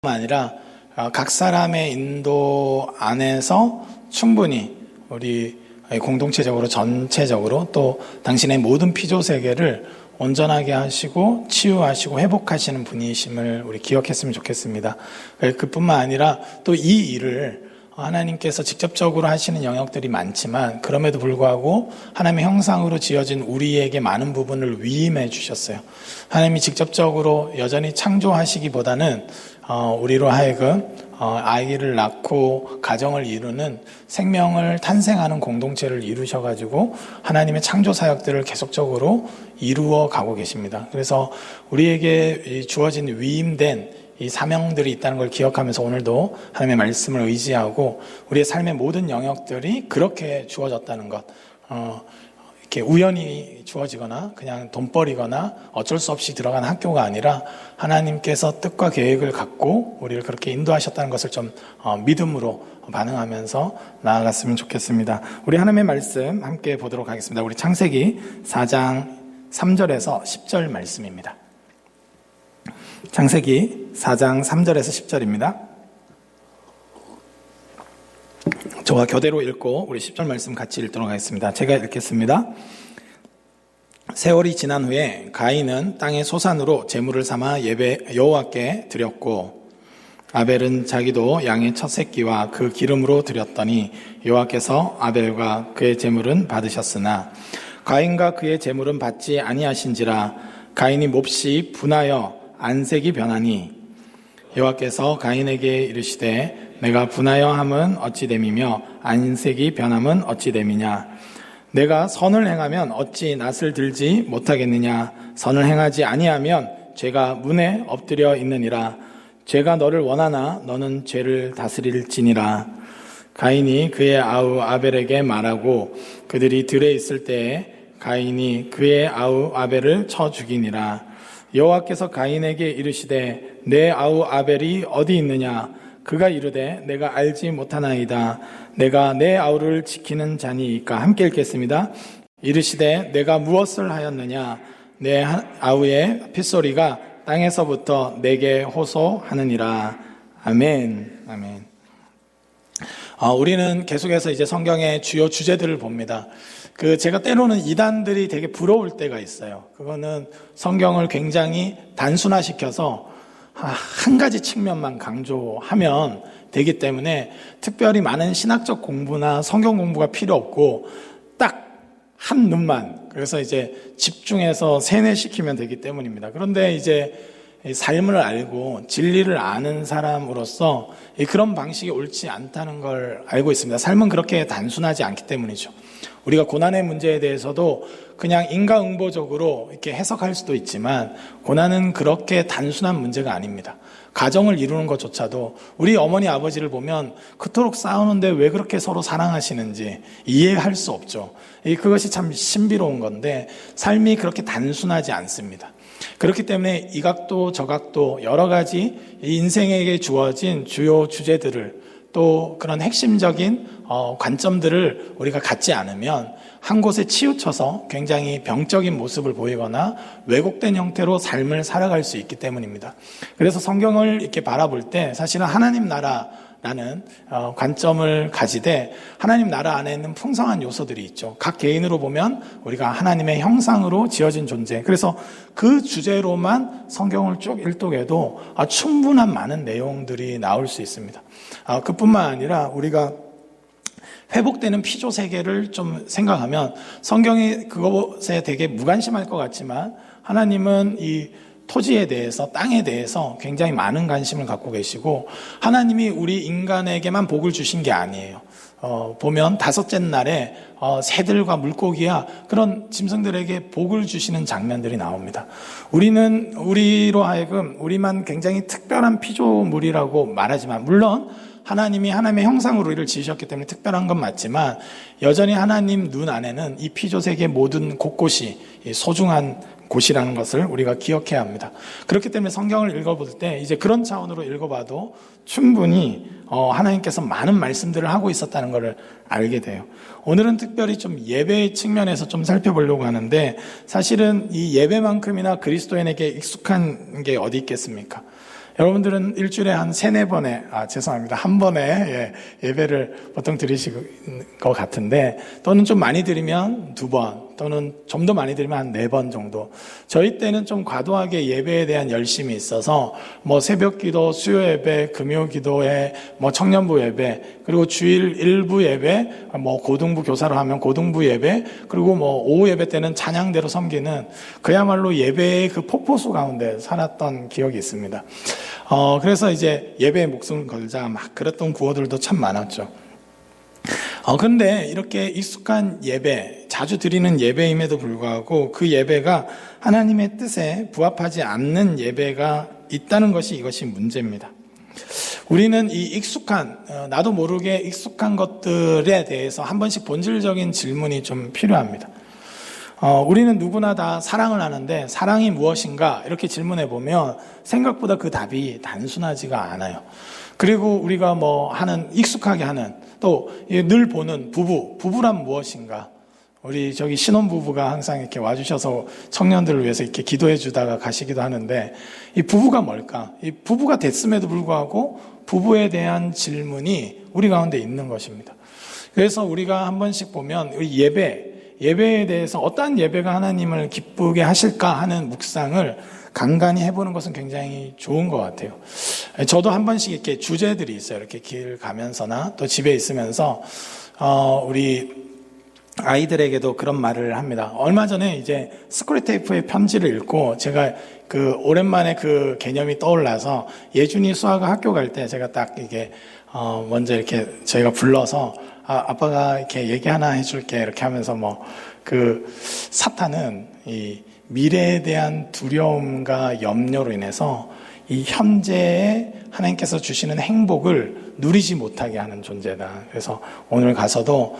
아니라 각 사람의 인도 안에서 충분히 우리 공동체적으로 전체적으로 또 당신의 모든 피조 세계를 온전하게 하시고 치유하시고 회복하시는 분이심을 우리 기억했으면 좋겠습니다. 그뿐만 아니라 또 이 일을 하나님께서 직접적으로 하시는 영역들이 많지만 그럼에도 불구하고 하나님의 형상으로 지어진 우리에게 많은 부분을 위임해 주셨어요. 하나님이 직접적으로 여전히 창조하시기보다는 우리로 하여금 아이를 낳고 가정을 이루는 생명을 탄생하는 공동체를 이루셔가지고 하나님의 창조 사역들을 계속적으로 이루어 가고 계십니다. 그래서 우리에게 주어진 위임된 이 사명들이 있다는 걸 기억하면서 오늘도 하나님의 말씀을 의지하고 우리의 삶의 모든 영역들이 그렇게 주어졌다는 것, 이렇게 우연히 주어지거나 그냥 돈벌이거나 어쩔 수 없이 들어간 학교가 아니라 하나님께서 뜻과 계획을 갖고 우리를 그렇게 인도하셨다는 것을 좀 믿음으로 반응하면서 나아갔으면 좋겠습니다. 우리 하나님의 말씀 함께 보도록 하겠습니다. 우리 창세기 4장 3절에서 10절 말씀입니다. 창세기 4장 3절에서 10절입니다. 저와 교대로 읽고 우리 10절 말씀 같이 읽도록 하겠습니다. 제가 읽겠습니다. 세월이 지난 후에 가인은 땅의 소산으로 제물을 삼아 여호와께 드렸고 아벨은 자기도 양의 첫 새끼와 그 기름으로 드렸더니 여호와께서 아벨과 그의 제물은 받으셨으나 가인과 그의 제물은 받지 아니하신지라 가인이 몹시 분하여 안색이 변하니 여호와께서 가인에게 이르시되 내가 분하여 함은 어찌 됨이며 안색이 변함은 어찌 됨이냐 내가 선을 행하면 어찌 낯을 들지 못하겠느냐 선을 행하지 아니하면 죄가 문에 엎드려 있느니라 죄가 너를 원하나 너는 죄를 다스릴지니라 가인이 그의 아우 아벨에게 말하고 그들이 들에 있을 때에 가인이 그의 아우 아벨을 쳐 죽이니라 여호와께서 가인에게 이르시되 내 아우 아벨이 어디 있느냐 그가 이르되 내가 알지 못하나이다 내가 내 아우를 지키는 자니이까 함께 읽겠습니다. 이르시되 내가 무엇을 하였느냐 내 아우의 핏소리가 땅에서부터 내게 호소하느니라. 아멘. 아멘. 우리는 계속해서 이제 성경의 주요 주제들을 봅니다. 제가 때로는 이단들이 되게 부러울 때가 있어요. 그거는 성경을 굉장히 단순화시켜서 한 가지 측면만 강조하면 되기 때문에 특별히 많은 신학적 공부나 성경 공부가 필요 없고 딱 한 눈만 그래서 이제 집중해서 세뇌시키면 되기 때문입니다. 그런데 이제 삶을 알고 진리를 아는 사람으로서 그런 방식이 옳지 않다는 걸 알고 있습니다. 삶은 그렇게 단순하지 않기 때문이죠. 우리가 고난의 문제에 대해서도 그냥 인과응보적으로 이렇게 해석할 수도 있지만 고난은 그렇게 단순한 문제가 아닙니다. 가정을 이루는 것조차도 우리 어머니 아버지를 보면 그토록 싸우는데 왜 그렇게 서로 사랑하시는지 이해할 수 없죠. 그것이 참 신비로운 건데 삶이 그렇게 단순하지 않습니다. 그렇기 때문에 이 각도 저 각도 여러 가지 인생에게 주어진 주요 주제들을 또 그런 핵심적인 관점들을 우리가 갖지 않으면 한 곳에 치우쳐서 굉장히 병적인 모습을 보이거나 왜곡된 형태로 삶을 살아갈 수 있기 때문입니다. 그래서 성경을 이렇게 바라볼 때 사실은 하나님 나라라는 관점을 가지되 하나님 나라 안에 있는 풍성한 요소들이 있죠. 각 개인으로 보면 우리가 하나님의 형상으로 지어진 존재. 그래서 그 주제로만 성경을 쭉 읽도에도 충분한 많은 내용들이 나올 수 있습니다. 그뿐만 아니라 우리가 회복되는 피조 세계를 좀 생각하면 성경이 그것에 되게 무관심할 것 같지만 하나님은 이 토지에 대해서 땅에 대해서 굉장히 많은 관심을 갖고 계시고 하나님이 우리 인간에게만 복을 주신 게 아니에요. 보면 다섯째 날에 새들과 물고기야 그런 짐승들에게 복을 주시는 장면들이 나옵니다. 우리는 우리로 하여금 우리만 굉장히 특별한 피조물이라고 말하지만 물론 하나님이 하나님의 형상으로 우리를 지으셨기 때문에 특별한 건 맞지만 여전히 하나님 눈 안에는 이 피조세계 모든 곳곳이 소중한 곳이라는 것을 우리가 기억해야 합니다. 그렇기 때문에 성경을 읽어볼 때 이제 그런 차원으로 읽어봐도 충분히 하나님께서 많은 말씀들을 하고 있었다는 것을 알게 돼요. 오늘은 특별히 좀 예배의 측면에서 좀 살펴보려고 하는데 사실은 이 예배만큼이나 그리스도인에게 익숙한 게 어디 있겠습니까? 여러분들은 일주일에 한 3-4번에, 죄송합니다. 한 번에 예배를 보통 드리시는 것 같은데, 또는 좀 많이 드리면 2번, 또는 좀 더 많이 드리면 한 4번 정도. 저희 때는 좀 과도하게 예배에 대한 열심이 있어서, 새벽 기도, 수요 예배, 금요 기도회, 청년부 예배, 그리고 주일 일부 예배, 고등부 교사로 하면 고등부 예배, 그리고 오후 예배 때는 찬양대로 섬기는 그야말로 예배의 그 폭포수 가운데 살았던 기억이 있습니다. 그래서 이제 예배에 목숨을 걸자 막 그랬던 구호들도 참 많았죠. 근데 이렇게 익숙한 예배, 자주 드리는 예배임에도 불구하고 그 예배가 하나님의 뜻에 부합하지 않는 예배가 있다는 것이 이것이 문제입니다. 우리는 이 익숙한, 나도 모르게 익숙한 것들에 대해서 한 번씩 본질적인 질문이 좀 필요합니다. 우리는 누구나 다 사랑을 하는데 사랑이 무엇인가 이렇게 질문해 보면 생각보다 그 답이 단순하지가 않아요. 그리고 우리가 익숙하게 하는 또 늘 보는 부부란 무엇인가? 우리 저기 신혼부부가 항상 이렇게 와주셔서 청년들을 위해서 이렇게 기도해 주다가 가시기도 하는데 이 부부가 뭘까? 이 부부가 됐음에도 불구하고 부부에 대한 질문이 우리 가운데 있는 것입니다. 그래서 우리가 한 번씩 보면 우리 예배에 대해서 어떠한 예배가 하나님을 기쁘게 하실까 하는 묵상을 간간히 해보는 것은 굉장히 좋은 것 같아요. 저도 한 번씩 이렇게 주제들이 있어요. 이렇게 길 가면서나 또 집에 있으면서 우리 아이들에게도 그런 말을 합니다. 얼마 전에 이제 스크류테이프의 편지를 읽고 제가 오랜만에 그 개념이 떠올라서 예준이 수아가 학교 갈 때 제가 딱 이게 먼저 이렇게 저희가 불러서 아빠가 이렇게 얘기 하나 해줄게 이렇게 하면서 사탄은 이 미래에 대한 두려움과 염려로 인해서 이 현재에 하나님께서 주시는 행복을 누리지 못하게 하는 존재다. 그래서 오늘 가서도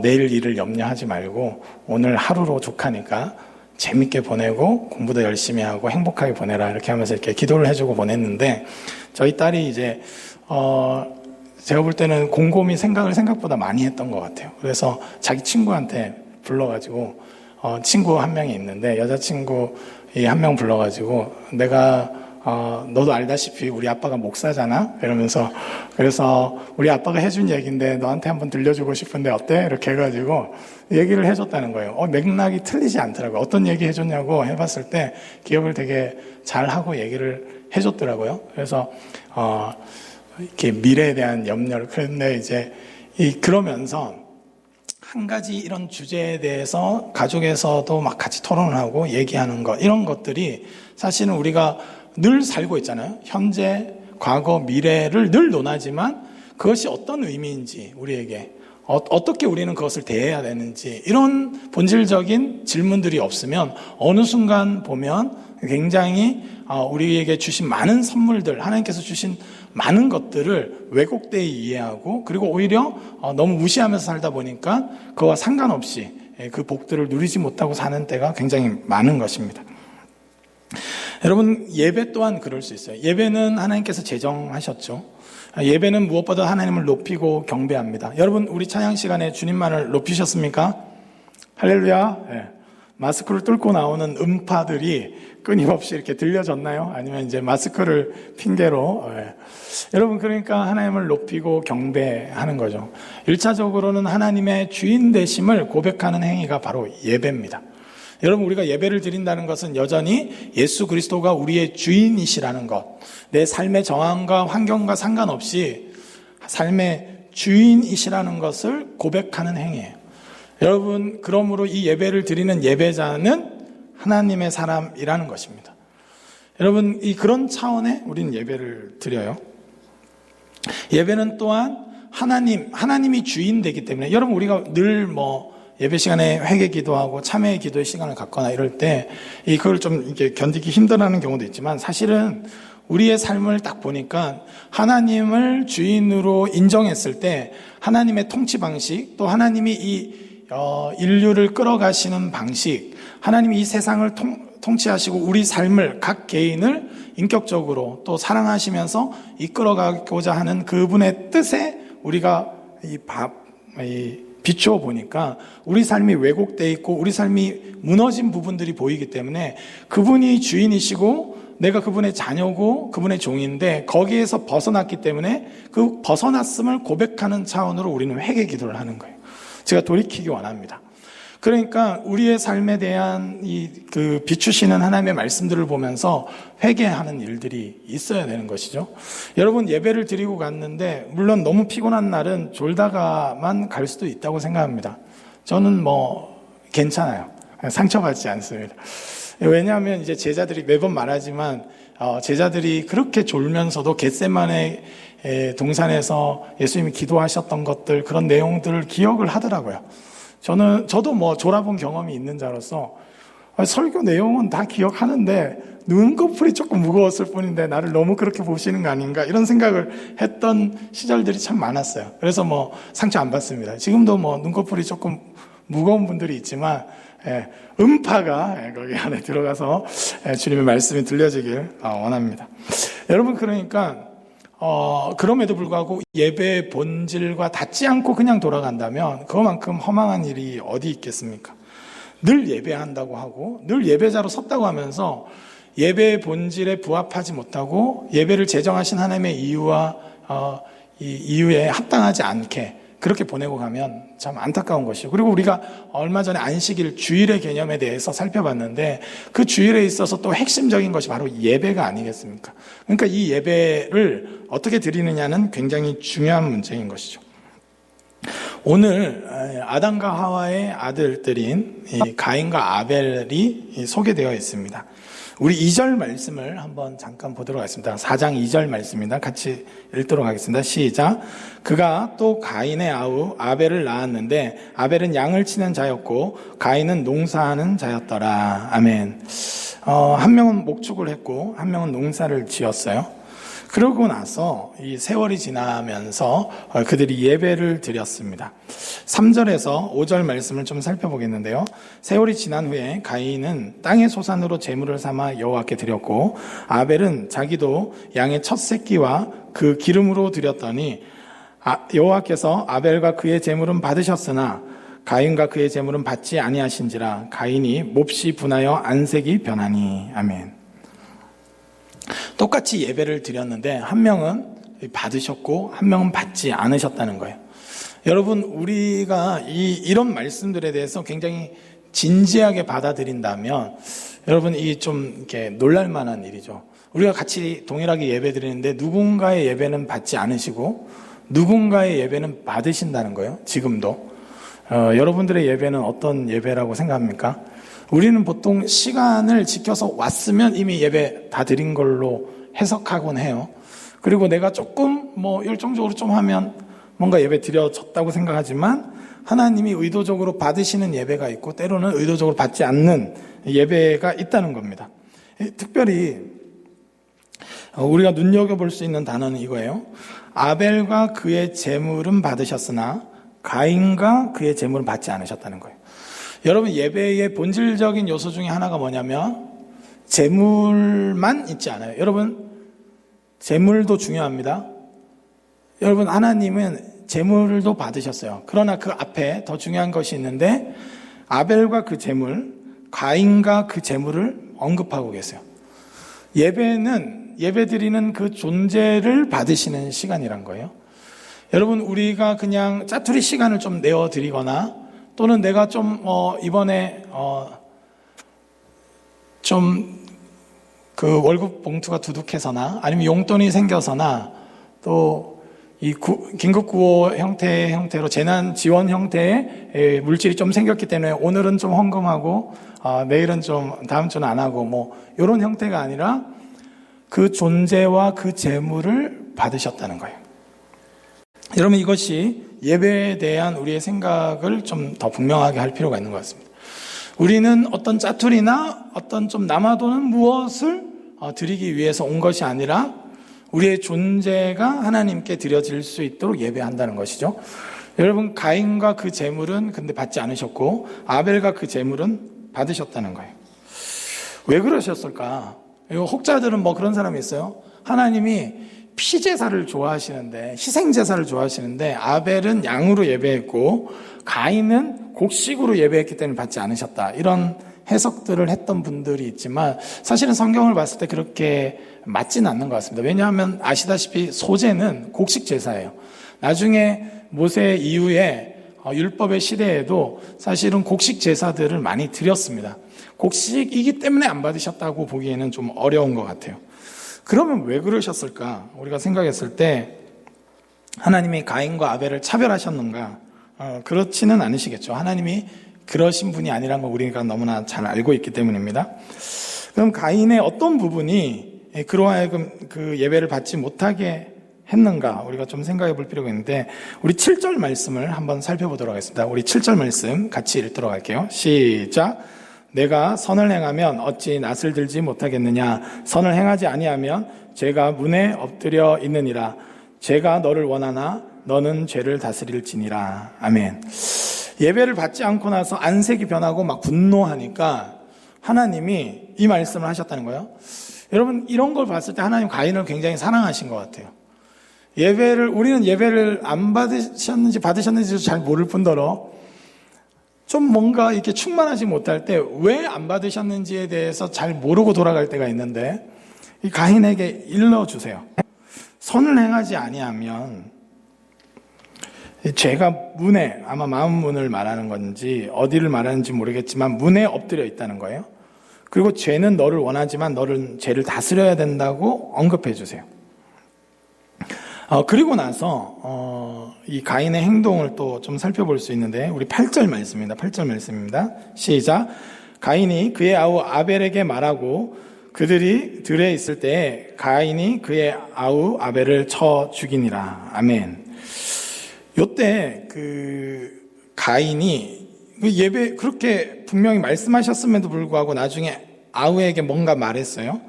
내일 일을 염려하지 말고 오늘 하루로 족하니까 재밌게 보내고 공부도 열심히 하고 행복하게 보내라 이렇게 하면서 이렇게 기도를 해주고 보냈는데 저희 딸이 이제 제가 볼 때는 곰곰이 생각을 생각보다 많이 했던 것 같아요. 그래서 자기 친구한테 불러가지고 친구 한 명이 있는데 여자친구 한 명 불러가지고 내가 너도 알다시피 우리 아빠가 목사잖아? 이러면서 그래서 우리 아빠가 해준 얘기인데 너한테 한번 들려주고 싶은데 어때? 이렇게 해가지고 얘기를 해줬다는 거예요. 맥락이 틀리지 않더라고요. 어떤 얘기 해줬냐고 해봤을 때 기억을 되게 잘하고 얘기를 해줬더라고요. 그래서 이렇게 미래에 대한 염려를 그런데 이제 그러면서 한 가지 이런 주제에 대해서 가족에서도 막 같이 토론을 하고 얘기하는 것 이런 것들이 사실은 우리가 늘 살고 있잖아요. 현재, 과거, 미래를 늘 논하지만 그것이 어떤 의미인지 우리에게 어떻게 우리는 그것을 대해야 되는지 이런 본질적인 질문들이 없으면 어느 순간 보면 굉장히 우리에게 주신 많은 선물들 하나님께서 주신 많은 것들을 왜곡되게 이해하고 그리고 오히려 너무 무시하면서 살다 보니까 그와 상관없이 그 복들을 누리지 못하고 사는 때가 굉장히 많은 것입니다. 여러분 예배 또한 그럴 수 있어요. 예배는 하나님께서 제정하셨죠. 예배는 무엇보다 하나님을 높이고 경배합니다. 여러분 우리 찬양 시간에 주님만을 높이셨습니까? 할렐루야. 마스크를 뚫고 나오는 음파들이 끊임없이 이렇게 들려졌나요? 아니면 이제 마스크를 핑계로 여러분 그러니까 하나님을 높이고 경배하는 거죠. 1차적으로는 하나님의 주인 되심을 고백하는 행위가 바로 예배입니다. 여러분 우리가 예배를 드린다는 것은 여전히 예수 그리스도가 우리의 주인이시라는 것, 내 삶의 정황과 환경과 상관없이 삶의 주인이시라는 것을 고백하는 행위예요. 여러분 그러므로 이 예배를 드리는 예배자는 하나님의 사람이라는 것입니다. 여러분 그런 차원에 우리는 예배를 드려요. 예배는 또한 하나님이 주인 되기 때문에 여러분 우리가 늘 예배 시간에 회개 기도하고 참회 기도의 시간을 갖거나 이럴 때 이걸 좀 이렇게 견디기 힘들어하는 경우도 있지만 사실은 우리의 삶을 딱 보니까 하나님을 주인으로 인정했을 때 하나님의 통치 방식 또 하나님이 이 인류를 끌어가시는 방식 하나님이 이 세상을 통치하시고 우리 삶을 각 개인을 인격적으로 또 사랑하시면서 이끌어가고자 하는 그분의 뜻에 우리가 비추어 보니까 우리 삶이 왜곡되어 있고 우리 삶이 무너진 부분들이 보이기 때문에 그분이 주인이시고 내가 그분의 자녀고 그분의 종인데 거기에서 벗어났기 때문에 그 벗어났음을 고백하는 차원으로 우리는 회개 기도를 하는 거예요. 제가 돌이키기 원합니다. 그러니까 우리의 삶에 대한 그 비추시는 하나님의 말씀들을 보면서 회개하는 일들이 있어야 되는 것이죠. 여러분, 예배를 드리고 갔는데 물론 너무 피곤한 날은 졸다가만 갈 수도 있다고 생각합니다. 저는 괜찮아요. 상처받지 않습니다. 왜냐하면 이제 제자들이 매번 말하지만 제자들이 그렇게 졸면서도 겟세마네 동산에서 예수님이 기도하셨던 것들, 그런 내용들을 기억을 하더라고요. 저도 졸아본 경험이 있는 자로서 설교 내용은 다 기억하는데 눈꺼풀이 조금 무거웠을 뿐인데 나를 너무 그렇게 보시는 거 아닌가, 이런 생각을 했던 시절들이 참 많았어요. 그래서 상처 안 받습니다. 지금도 눈꺼풀이 조금 무거운 분들이 있지만 음파가 거기 안에 들어가서 주님의 말씀이 들려지길 원합니다. 여러분, 그러니까 그럼에도 불구하고 예배의 본질과 닿지 않고 그냥 돌아간다면 그만큼 허망한 일이 어디 있겠습니까? 늘 예배한다고 하고 늘 예배자로 섰다고 하면서 예배의 본질에 부합하지 못하고 예배를 제정하신 하나님의 이유와 이 이유에 합당하지 않게 그렇게 보내고 가면 참 안타까운 것이죠. 그리고 우리가 얼마 전에 안식일, 주일의 개념에 대해서 살펴봤는데 그 주일에 있어서 또 핵심적인 것이 바로 예배가 아니겠습니까? 그러니까 이 예배를 어떻게 드리느냐는 굉장히 중요한 문제인 것이죠. 오늘 아담과 하와의 아들들인 가인과 아벨이 소개되어 있습니다. 우리 2절 말씀을 한번 잠깐 보도록 하겠습니다. 4장 2절 말씀입니다. 같이 읽도록 하겠습니다. 시작. 그가 또 가인의 아우 아벨을 낳았는데 아벨은 양을 치는 자였고 가인은 농사하는 자였더라. 아멘. 한 명은 목축을 했고 한 명은 농사를 지었어요. 그러고 나서 이 세월이 지나면서 그들이 예배를 드렸습니다. 3절에서 5절 말씀을 좀 살펴보겠는데요. 세월이 지난 후에 가인은 땅의 소산으로 제물을 삼아 여호와께 드렸고 아벨은 자기도 양의 첫 새끼와 그 기름으로 드렸더니 여호와께서 아벨과 그의 제물은 받으셨으나 가인과 그의 제물은 받지 아니하신지라 가인이 몹시 분하여 안색이 변하니. 아멘. 똑같이 예배를 드렸는데 한 명은 받으셨고 한 명은 받지 않으셨다는 거예요. 여러분, 우리가 이런 말씀들에 대해서 굉장히 진지하게 받아들인다면 여러분, 이 좀 이렇게 놀랄 만한 일이죠. 우리가 같이 동일하게 예배 드리는데 누군가의 예배는 받지 않으시고 누군가의 예배는 받으신다는 거예요. 지금도 여러분들의 예배는 어떤 예배라고 생각합니까? 우리는 보통 시간을 지켜서 왔으면 이미 예배 다 드린 걸로 해석하곤 해요. 그리고 내가 조금 열정적으로 좀 하면 뭔가 예배 드려졌다고 생각하지만 하나님이 의도적으로 받으시는 예배가 있고 때로는 의도적으로 받지 않는 예배가 있다는 겁니다. 특별히 우리가 눈여겨볼 수 있는 단어는 이거예요. 아벨과 그의 제물은 받으셨으나 가인과 그의 제물은 받지 않으셨다는 거예요. 여러분, 예배의 본질적인 요소 중에 하나가 뭐냐면 제물만 있지 않아요. 여러분, 제물도 중요합니다. 여러분, 하나님은 제물도 받으셨어요. 그러나 그 앞에 더 중요한 것이 있는데 아벨과 그 제물, 가인과 그 제물을 언급하고 계세요. 예배는 예배드리는 그 존재를 받으시는 시간이란 거예요. 여러분, 우리가 그냥 짜투리 시간을 좀 내어드리거나 또는 내가 좀 이번에 좀 그 월급 봉투가 두둑해서나 아니면 용돈이 생겨서나 또 이 긴급구호 형태로 재난 지원 형태의 물질이 좀 생겼기 때문에 오늘은 좀 헌금하고 내일은 좀 다음 주는 안 하고 이런 형태가 아니라 그 존재와 그 재물을 받으셨다는 거예요. 여러분, 이것이 예배에 대한 우리의 생각을 좀 더 분명하게 할 필요가 있는 것 같습니다. 우리는 어떤 짜투리나 어떤 좀 남아도는 무엇을 드리기 위해서 온 것이 아니라 우리의 존재가 하나님께 드려질 수 있도록 예배한다는 것이죠. 여러분, 가인과 그 제물은 근데 받지 않으셨고 아벨과 그 제물은 받으셨다는 거예요. 왜 그러셨을까? 혹자들은 그런 사람이 있어요. 하나님이 피제사를 좋아하시는데, 희생제사를 좋아하시는데 아벨은 양으로 예배했고 가인은 곡식으로 예배했기 때문에 받지 않으셨다, 이런 해석들을 했던 분들이 있지만 사실은 성경을 봤을 때 그렇게 맞지는 않는 것 같습니다. 왜냐하면 아시다시피 소제는 곡식 제사예요. 나중에 모세 이후에 율법의 시대에도 사실은 곡식 제사들을 많이 드렸습니다. 곡식이기 때문에 안 받으셨다고 보기에는 좀 어려운 것 같아요. 그러면 왜 그러셨을까? 우리가 생각했을 때 하나님이 가인과 아벨을 차별하셨는가? 그렇지는 않으시겠죠. 하나님이 그러신 분이 아니라는 걸 우리가 너무나 잘 알고 있기 때문입니다. 그럼 가인의 어떤 부분이 그로 하여금 그 예배를 받지 못하게 했는가? 우리가 좀 생각해 볼 필요가 있는데 우리 7절 말씀을 한번 살펴보도록 하겠습니다. 우리 7절 말씀 같이 읽도록 할게요. 시작. 내가 선을 행하면 어찌 낯을 들지 못하겠느냐? 선을 행하지 아니하면 죄가 문에 엎드려 있느니라. 죄가 너를 원하나 너는 죄를 다스릴지니라. 아멘. 예배를 받지 않고 나서 안색이 변하고 막 분노하니까 하나님이 이 말씀을 하셨다는 거예요. 여러분, 이런 걸 봤을 때 하나님 가인을 굉장히 사랑하신 것 같아요. 우리는 예배를 안 받으셨는지 잘 모를 뿐더러 좀 뭔가 이렇게 충만하지 못할 때 왜 안 받으셨는지에 대해서 잘 모르고 돌아갈 때가 있는데 이 가인에게 일러주세요. 선을 행하지 아니하면 죄가 문에, 아마 마음 문을 말하는 건지 어디를 말하는지 모르겠지만 문에 엎드려 있다는 거예요. 그리고 죄는 너를 원하지만 너는 죄를 다스려야 된다고 언급해 주세요. 그리고 나서 이 가인의 행동을 또 좀 살펴볼 수 있는데 우리 8절 말씀입니다. 8절 말씀입니다. 시작. 가인이 그의 아우 아벨에게 말하고 그들이 들에 있을 때 가인이 그의 아우 아벨을 쳐 죽이니라. 아멘. 요때 그 가인이 예배 그렇게 분명히 말씀하셨음에도 불구하고 나중에 아우에게 뭔가 말했어요.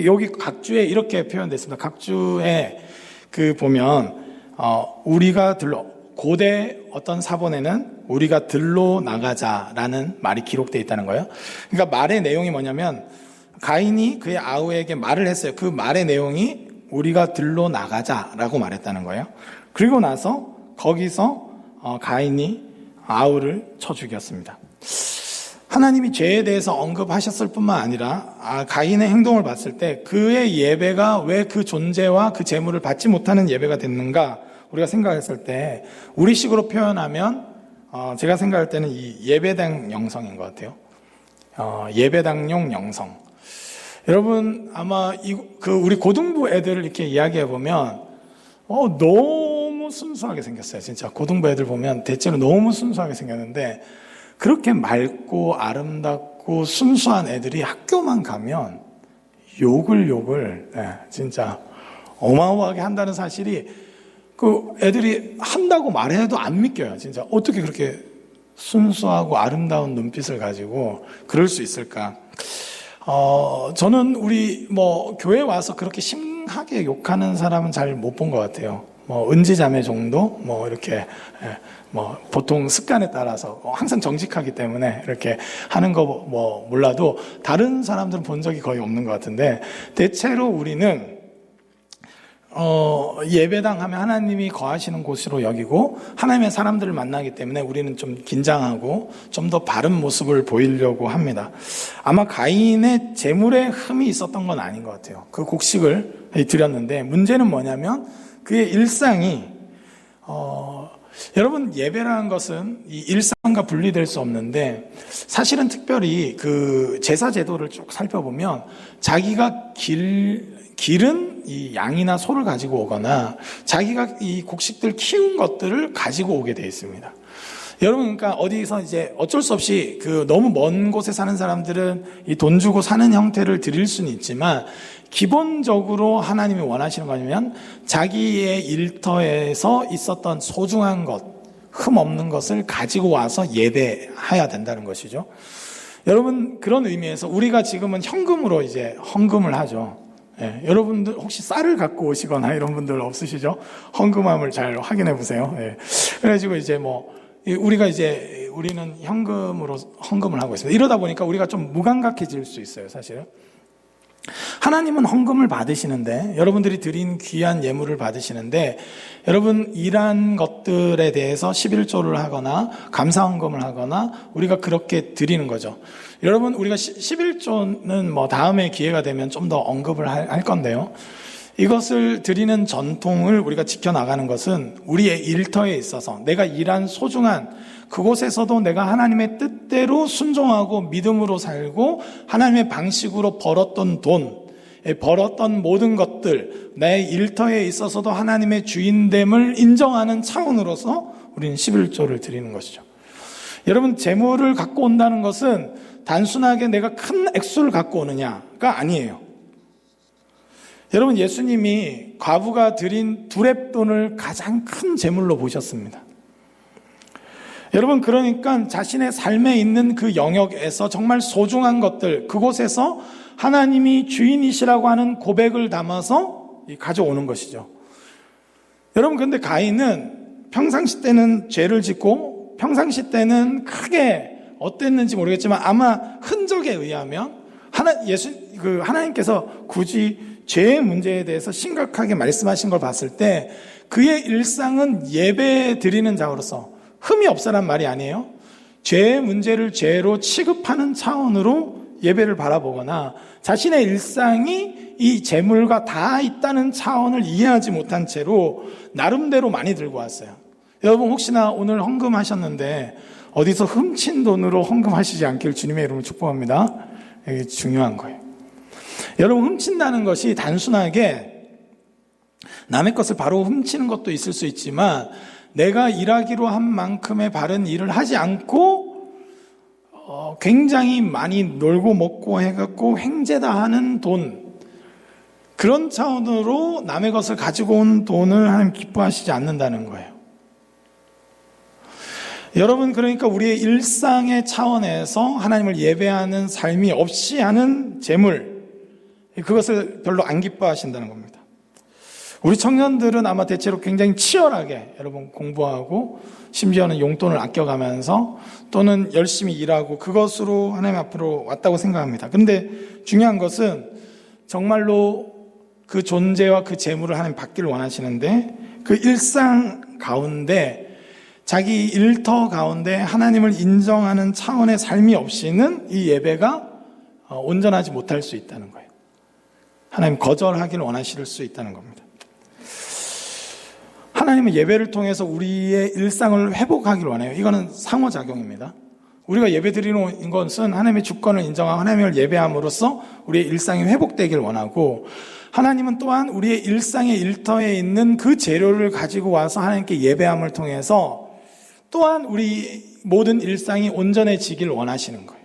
여기 각주에 이렇게 표현됐습니다. 각주에 그 보면 우리가 고대 어떤 사본에는 우리가 들로 나가자라는 말이 기록되어 있다는 거예요. 그러니까 말의 내용이 뭐냐면 가인이 그의 아우에게 말을 했어요. 그 말의 내용이 우리가 들로 나가자라고 말했다는 거예요. 그리고 나서 거기서 가인이 아우를 쳐 죽였습니다. 하나님이 죄에 대해서 언급하셨을 뿐만 아니라 가인의 행동을 봤을 때 그의 예배가 왜 그 존재와 그 제물을 받지 못하는 예배가 됐는가 우리가 생각했을 때 우리식으로 표현하면 제가 생각할 때는 이 예배당 영성인 것 같아요. 예배당용 영성. 여러분 아마 우리 고등부 애들을 이렇게 이야기해 보면 너무 순수하게 생겼어요. 진짜 고등부 애들 보면 대체로 너무 순수하게 생겼는데 그렇게 맑고 아름답고 순수한 애들이 학교만 가면 욕을 진짜 어마어마하게 한다는 사실이 그 애들이 한다고 말해도 안 믿겨요. 진짜 어떻게 그렇게 순수하고 아름다운 눈빛을 가지고 그럴 수 있을까? 저는 우리 교회 와서 그렇게 심하게 욕하는 사람은 잘 못 본 것 같아요. 은지자매 정도 이렇게 보통 습관에 따라서 항상 정직하기 때문에 이렇게 하는 거 몰라도 다른 사람들은 본 적이 거의 없는 것 같은데 대체로 우리는 예배당 하면 하나님이 거하시는 곳으로 여기고 하나님의 사람들을 만나기 때문에 우리는 좀 긴장하고 좀 더 바른 모습을 보이려고 합니다. 아마 가인의 재물에 흠이 있었던 건 아닌 것 같아요. 그 곡식을 드렸는데 문제는 뭐냐면 그의 일상이 여러분 예배라는 것은 이 일상과 분리될 수 없는데 사실은 특별히 그 제사 제도를 쭉 살펴보면 자기가 기른 이 양이나 소를 가지고 오거나 자기가 이 곡식들 키운 것들을 가지고 오게 되어 있습니다. 여러분 그러니까 어디서 이제 어쩔 수 없이 너무 먼 곳에 사는 사람들은 이 돈 주고 사는 형태를 드릴 수는 있지만 기본적으로 하나님이 원하시는 거냐면 자기의 일터에서 있었던 소중한 것, 흠 없는 것을 가지고 와서 예배해야 된다는 것이죠. 여러분 그런 의미에서 우리가 지금은 현금으로 이제 헌금을 하죠. 여러분들 혹시 쌀을 갖고 오시거나 이런 분들 없으시죠? 헌금함을 잘 확인해 보세요. 그래가지고 이제 우리는 현금으로 헌금을 하고 있습니다. 이러다 보니까 우리가 좀 무감각해질 수 있어요, 사실은. 하나님은 헌금을 받으시는데, 여러분들이 드린 귀한 예물을 받으시는데, 여러분 일한 것들에 대해서 11조를 하거나 감사 헌금을 하거나 우리가 그렇게 드리는 거죠. 여러분, 우리가 11조는 뭐 다음에 기회가 되면 좀 더 언급을 할 건데요. 이것을 드리는 전통을 우리가 지켜나가는 것은 우리의 일터에 있어서 내가 일한 소중한 그곳에서도 내가 하나님의 뜻대로 순종하고 믿음으로 살고 하나님의 방식으로 벌었던 돈, 벌었던 모든 것들, 내 일터에 있어서도 하나님의 주인됨을 인정하는 차원으로서 우리는 11조를 드리는 것이죠. 여러분, 재물을 갖고 온다는 것은 단순하게 내가 큰 액수를 갖고 오느냐가 아니에요. 여러분, 예수님이 과부가 드린 두렙돈을 가장 큰 재물로 보셨습니다. 여러분, 그러니까 자신의 삶에 있는 그 영역에서 정말 소중한 것들, 그곳에서 하나님이 주인이시라고 하는 고백을 담아서 가져오는 것이죠. 여러분, 그런데 가인은 평상시 때는 죄를 짓고 평상시 때는 크게 어땠는지 모르겠지만 아마 흔적에 의하면 하나님께서 굳이 죄의 문제에 대해서 심각하게 말씀하신 걸 봤을 때 그의 일상은 예배 드리는 자로서 흠이 없어란 말이 아니에요. 죄의 문제를 죄로 취급하는 차원으로 예배를 바라보거나 자신의 일상이 이 재물과 다 있다는 차원을 이해하지 못한 채로 나름대로 많이 들고 왔어요. 여러분, 혹시나 오늘 헌금하셨는데 어디서 훔친 돈으로 헌금하시지 않길 주님의 이름으로 축복합니다. 이게 중요한 거예요. 여러분, 훔친다는 것이 단순하게 남의 것을 바로 훔치는 것도 있을 수 있지만 내가 일하기로 한 만큼의 바른 일을 하지 않고 굉장히 많이 놀고 먹고 해갖고 횡재다 하는 돈, 그런 차원으로 남의 것을 가지고 온 돈을 하나님 기뻐하시지 않는다는 거예요. 여러분, 그러니까 우리의 일상의 차원에서 하나님을 예배하는 삶이 없이 하는 재물, 그것을 별로 안 기뻐하신다는 겁니다. 우리 청년들은 아마 대체로 굉장히 치열하게 여러분 공부하고 심지어는 용돈을 아껴가면서 또는 열심히 일하고 그것으로 하나님 앞으로 왔다고 생각합니다. 그런데 중요한 것은 정말로 그 존재와 그 재물을 하나님 받기를 원하시는데 그 일상 가운데 자기 일터 가운데 하나님을 인정하는 차원의 삶이 없이는 이 예배가 온전하지 못할 수 있다는 거예요. 하나님 거절하기를 원하실 수 있다는 겁니다. 하나님은 예배를 통해서 우리의 일상을 회복하기를 원해요. 이거는 상호작용입니다. 우리가 예배 드리는 것은 하나님의 주권을 인정하고 하나님을 예배함으로써 우리의 일상이 회복되길 원하고, 하나님은 또한 우리의 일상의 일터에 있는 그 재료를 가지고 와서 하나님께 예배함을 통해서 또한 우리 모든 일상이 온전해지길 원하시는 거예요.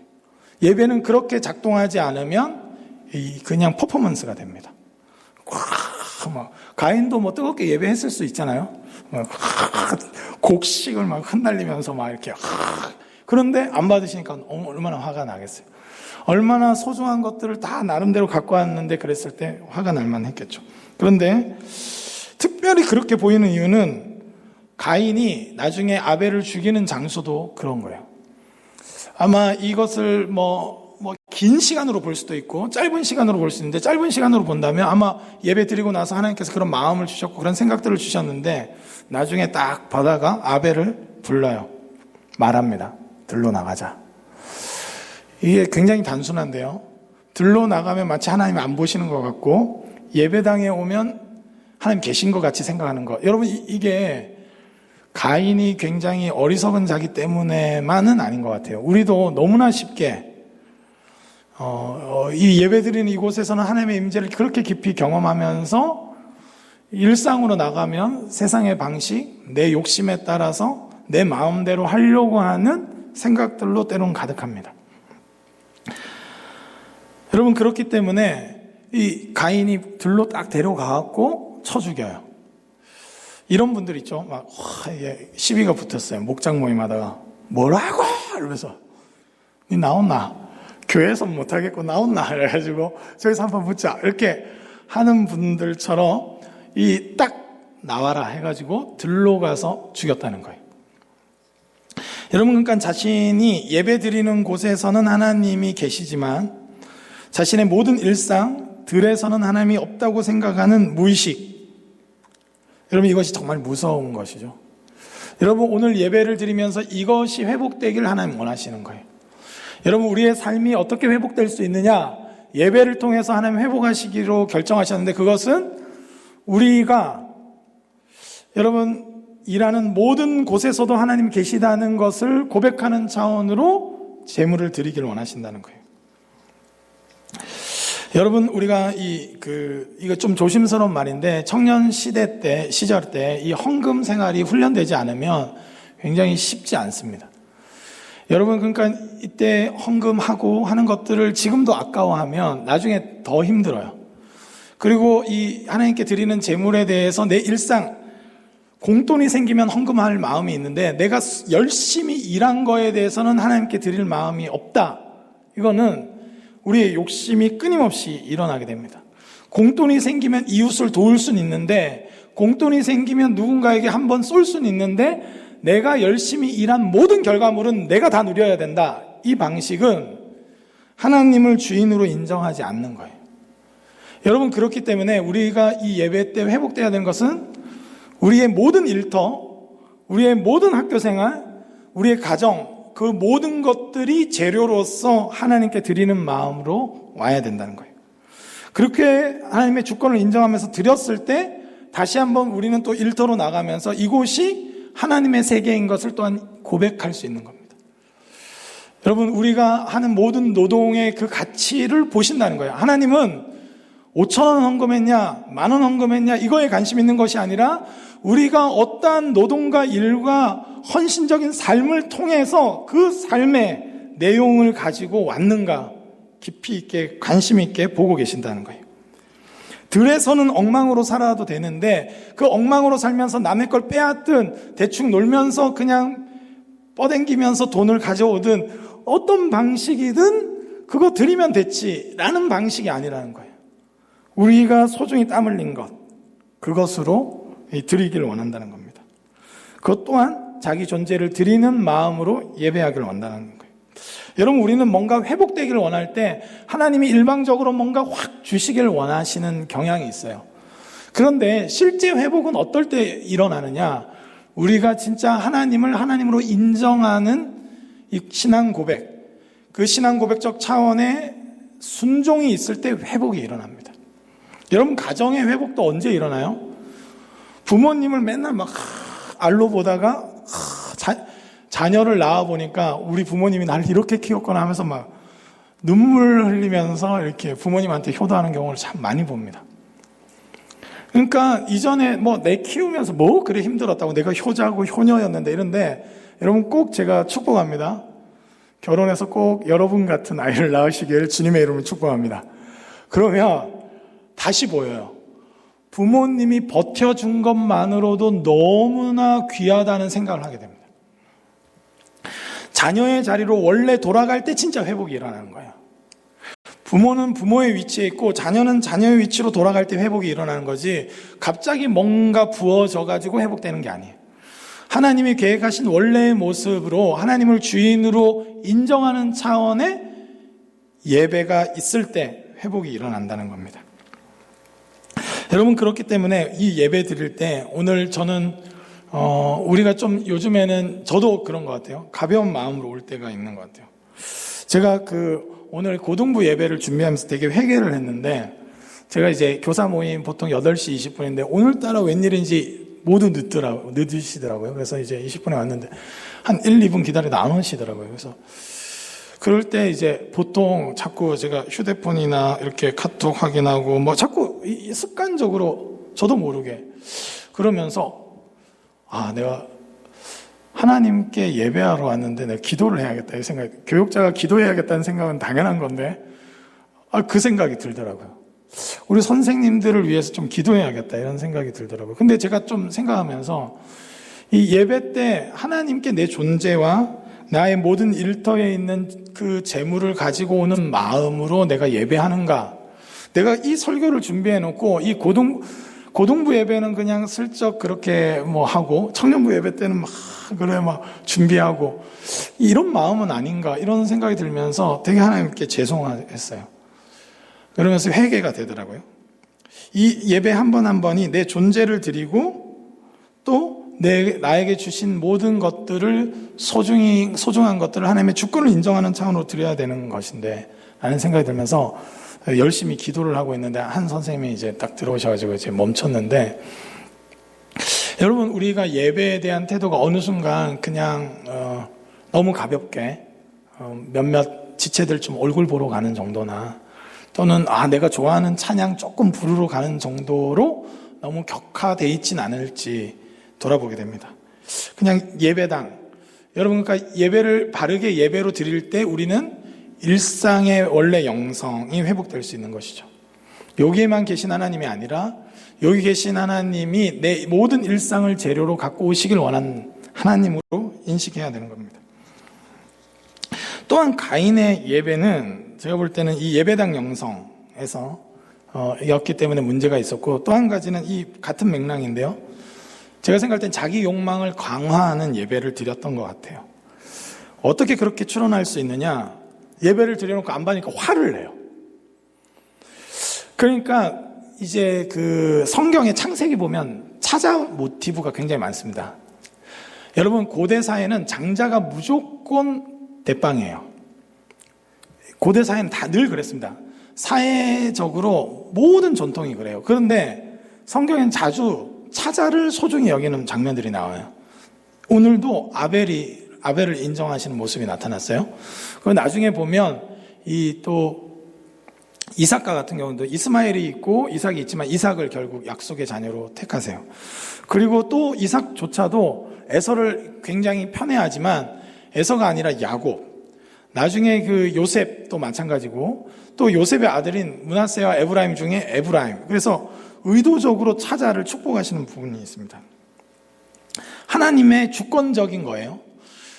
예배는 그렇게 작동하지 않으면 그냥 퍼포먼스가 됩니다. 가인도 뭐 뜨겁게 예배했을 수 있잖아요. 곡식을 막 흩날리면서 막 이렇게. 그런데 안 받으시니까 얼마나 화가 나겠어요. 얼마나 소중한 것들을 다 나름대로 갖고 왔는데 그랬을 때 화가 날만 했겠죠. 그런데 특별히 그렇게 보이는 이유는 가인이 나중에 아벨을 죽이는 장소도 그런 거예요. 아마 이것을 긴 시간으로 볼 수도 있고 짧은 시간으로 볼 수 있는데, 짧은 시간으로 본다면 아마 예배 드리고 나서 하나님께서 그런 마음을 주셨고 그런 생각들을 주셨는데 나중에 딱 보다가 아벨을 불러요. 말합니다. 들로 나가자. 이게 굉장히 단순한데요. 들로 나가면 마치 하나님이 안 보시는 것 같고 예배당에 오면 하나님 계신 것 같이 생각하는 것. 여러분, 이게 가인이 굉장히 어리석은 자기 때문에만은 아닌 것 같아요. 우리도 너무나 쉽게 이 예배드리는 이곳에서는 하나님의 임재를 그렇게 깊이 경험하면서 일상으로 나가면 세상의 방식, 내 욕심에 따라서 내 마음대로 하려고 하는 생각들로 때로는 가득합니다. 여러분, 그렇기 때문에 이 가인이 들로 딱 데려가갖고 쳐 죽여요. 이런 분들 있죠. 막 시비가 붙었어요. 목장 모임하다가 뭐라고 이러면서 니 나온나? 교회에서 못하겠고 나온나? 그래가지고 저기서 한번 붙자 이렇게 하는 분들처럼 이 딱 나와라 해가지고 들로 가서 죽였다는 거예요. 여러분, 그러니까 자신이 예배 드리는 곳에서는 하나님이 계시지만 자신의 모든 일상, 들에서는 하나님이 없다고 생각하는 무의식. 여러분, 이것이 정말 무서운 것이죠. 여러분, 오늘 예배를 드리면서 이것이 회복되길 하나님 원하시는 거예요. 여러분, 우리의 삶이 어떻게 회복될 수 있느냐? 예배를 통해서 하나님 회복하시기로 결정하셨는데, 그것은 우리가 여러분 일하는 모든 곳에서도 하나님 계시다는 것을 고백하는 차원으로 제물을 드리기를 원하신다는 거예요. 여러분, 우리가 이거 좀 조심스러운 말인데, 청년 시절 때 이 헌금 생활이 훈련되지 않으면 굉장히 쉽지 않습니다. 여러분, 그러니까 이때 헌금하고 하는 것들을 지금도 아까워하면 나중에 더 힘들어요. 그리고 이 하나님께 드리는 제물에 대해서 내 일상, 공돈이 생기면 헌금할 마음이 있는데 내가 열심히 일한 거에 대해서는 하나님께 드릴 마음이 없다. 이거는 우리의 욕심이 끊임없이 일어나게 됩니다. 공돈이 생기면 이웃을 도울 수는 있는데, 공돈이 생기면 누군가에게 한번 쏠 수는 있는데, 내가 열심히 일한 모든 결과물은 내가 다 누려야 된다. 이 방식은 하나님을 주인으로 인정하지 않는 거예요. 여러분, 그렇기 때문에 우리가 이 예배 때 회복돼야 되는 것은 우리의 모든 일터, 우리의 모든 학교 생활, 우리의 가정, 그 모든 것들이 재료로서 하나님께 드리는 마음으로 와야 된다는 거예요. 그렇게 하나님의 주권을 인정하면서 드렸을 때 다시 한번 우리는 또 일터로 나가면서 이곳이 하나님의 세계인 것을 또한 고백할 수 있는 겁니다. 여러분, 우리가 하는 모든 노동의 그 가치를 보신다는 거예요. 하나님은 5,000원 헌금했냐, 10,000원 헌금했냐, 이거에 관심 있는 것이 아니라 우리가 어떠한 노동과 일과 헌신적인 삶을 통해서 그 삶의 내용을 가지고 왔는가 깊이 있게 관심 있게 보고 계신다는 거예요. 들에서는 엉망으로 살아도 되는데 그 엉망으로 살면서 남의 걸 빼앗든 대충 놀면서 그냥 뻗앵기면서 돈을 가져오든 어떤 방식이든 그거 드리면 됐지라는 방식이 아니라는 거예요. 우리가 소중히 땀 흘린 것, 그것으로 드리기를 원한다는 겁니다. 그것 또한 자기 존재를 드리는 마음으로 예배하기를 원한다는 거예요. 여러분, 우리는 뭔가 회복되기를 원할 때 하나님이 일방적으로 뭔가 확 주시기를 원하시는 경향이 있어요. 그런데 실제 회복은 어떨 때 일어나느냐? 우리가 진짜 하나님을 하나님으로 인정하는 이 신앙 고백, 그 신앙 고백적 차원의 순종이 있을 때 회복이 일어납니다. 여러분, 가정의 회복도 언제 일어나요? 부모님을 맨날 막 알로 보다가 자녀를 낳아보니까 우리 부모님이 나를 이렇게 키웠구나 하면서 막 눈물 흘리면서 이렇게 부모님한테 효도하는 경우를 참 많이 봅니다. 그러니까 이전에 내 키우면서 그래 힘들었다고, 내가 효자고 효녀였는데 이런데, 여러분 꼭 제가 축복합니다. 결혼해서 꼭 여러분 같은 아이를 낳으시기를 주님의 이름으로 축복합니다. 그러면 다시 보여요. 부모님이 버텨준 것만으로도 너무나 귀하다는 생각을 하게 됩니다. 자녀의 자리로 원래 돌아갈 때 진짜 회복이 일어나는 거예요. 부모는 부모의 위치에 있고 자녀는 자녀의 위치로 돌아갈 때 회복이 일어나는 거지, 갑자기 뭔가 부어져 가지고 회복되는 게 아니에요. 하나님이 계획하신 원래의 모습으로 하나님을 주인으로 인정하는 차원의 예배가 있을 때 회복이 일어난다는 겁니다. 여러분, 그렇기 때문에 이 예배 드릴 때 오늘 저는 우리가 좀 요즘에는 저도 그런 것 같아요. 가벼운 마음으로 올 때가 있는 것 같아요. 제가 오늘 고등부 예배를 준비하면서 되게 회개를 했는데, 제가 이제 교사 모임 보통 8시 20분인데 오늘따라 웬일인지 모두 늦으시더라고요. 그래서 이제 20분에 왔는데 한 1, 2분 기다리다 안 오시더라고요. 그래서 그럴 때 이제 보통 자꾸 제가 휴대폰이나 이렇게 카톡 확인하고 자꾸 습관적으로 저도 모르게 그러면서 내가 하나님께 예배하러 왔는데 내가 기도를 해야겠다 이 생각, 교육자가 기도해야겠다는 생각은 당연한 건데 그 생각이 들더라고요. 우리 선생님들을 위해서 좀 기도해야겠다 이런 생각이 들더라고요. 근데 제가 좀 생각하면서 이 예배 때 하나님께 내 존재와 나의 모든 일터에 있는 그 재물을 가지고 오는 마음으로 내가 예배하는가? 내가 이 설교를 준비해 놓고 이 고등부 예배는 그냥 슬쩍 그렇게 하고, 청년부 예배 때는 막 준비하고, 이런 마음은 아닌가 이런 생각이 들면서 되게 하나님께 죄송했어요. 그러면서 회개가 되더라고요. 이 예배 한 번 한 번이 내 존재를 드리고 또 나에게 주신 모든 것들을 소중한 것들을 하나님의 주권을 인정하는 차원으로 드려야 되는 것인데 라는 생각이 들면서 열심히 기도를 하고 있는데 한 선생님이 이제 딱 들어오셔가지고 이제 멈췄는데, 여러분, 우리가 예배에 대한 태도가 어느 순간 그냥 너무 가볍게 몇몇 지체들 좀 얼굴 보러 가는 정도나 또는 내가 좋아하는 찬양 조금 부르러 가는 정도로 너무 격화돼 있진 않을지 돌아보게 됩니다. 그냥 예배당, 여러분, 그러니까 예배를 바르게 예배로 드릴 때 우리는 일상의 원래 영성이 회복될 수 있는 것이죠. 여기에만 계신 하나님이 아니라 여기 계신 하나님이 내 모든 일상을 재료로 갖고 오시길 원하는 하나님으로 인식해야 되는 겁니다. 또한 가인의 예배는 제가 볼 때는 이 예배당 영성에서 였기 때문에 문제가 있었고, 또 한 가지는 이 같은 맥락인데요, 제가 생각할 땐 자기 욕망을 강화하는 예배를 드렸던 것 같아요. 어떻게 그렇게 추론할 수 있느냐? 예배를 드려놓고 안 받으니까 화를 내요. 그러니까 이제 그 성경의 창세기 보면 차자 모티브가 굉장히 많습니다. 여러분, 고대 사회는 장자가 무조건 대빵이에요. 고대 사회는 다 늘 그랬습니다. 사회적으로 모든 전통이 그래요. 그런데 성경엔 자주 차자를 소중히 여기는 장면들이 나와요. 오늘도 아벨을 인정하시는 모습이 나타났어요. 그 나중에 보면 또 이삭과 같은 경우도 이스마엘이 있고 이삭이 있지만 이삭을 결국 약속의 자녀로 택하세요. 그리고 또 이삭조차도 에서를 굉장히 편애하지만 에서가 아니라 야곱, 나중에 그 요셉도 마찬가지고 또 요셉의 아들인 므낫세와 에브라임 중에 에브라임, 그래서 의도적으로 차자를 축복하시는 부분이 있습니다. 하나님의 주권적인 거예요.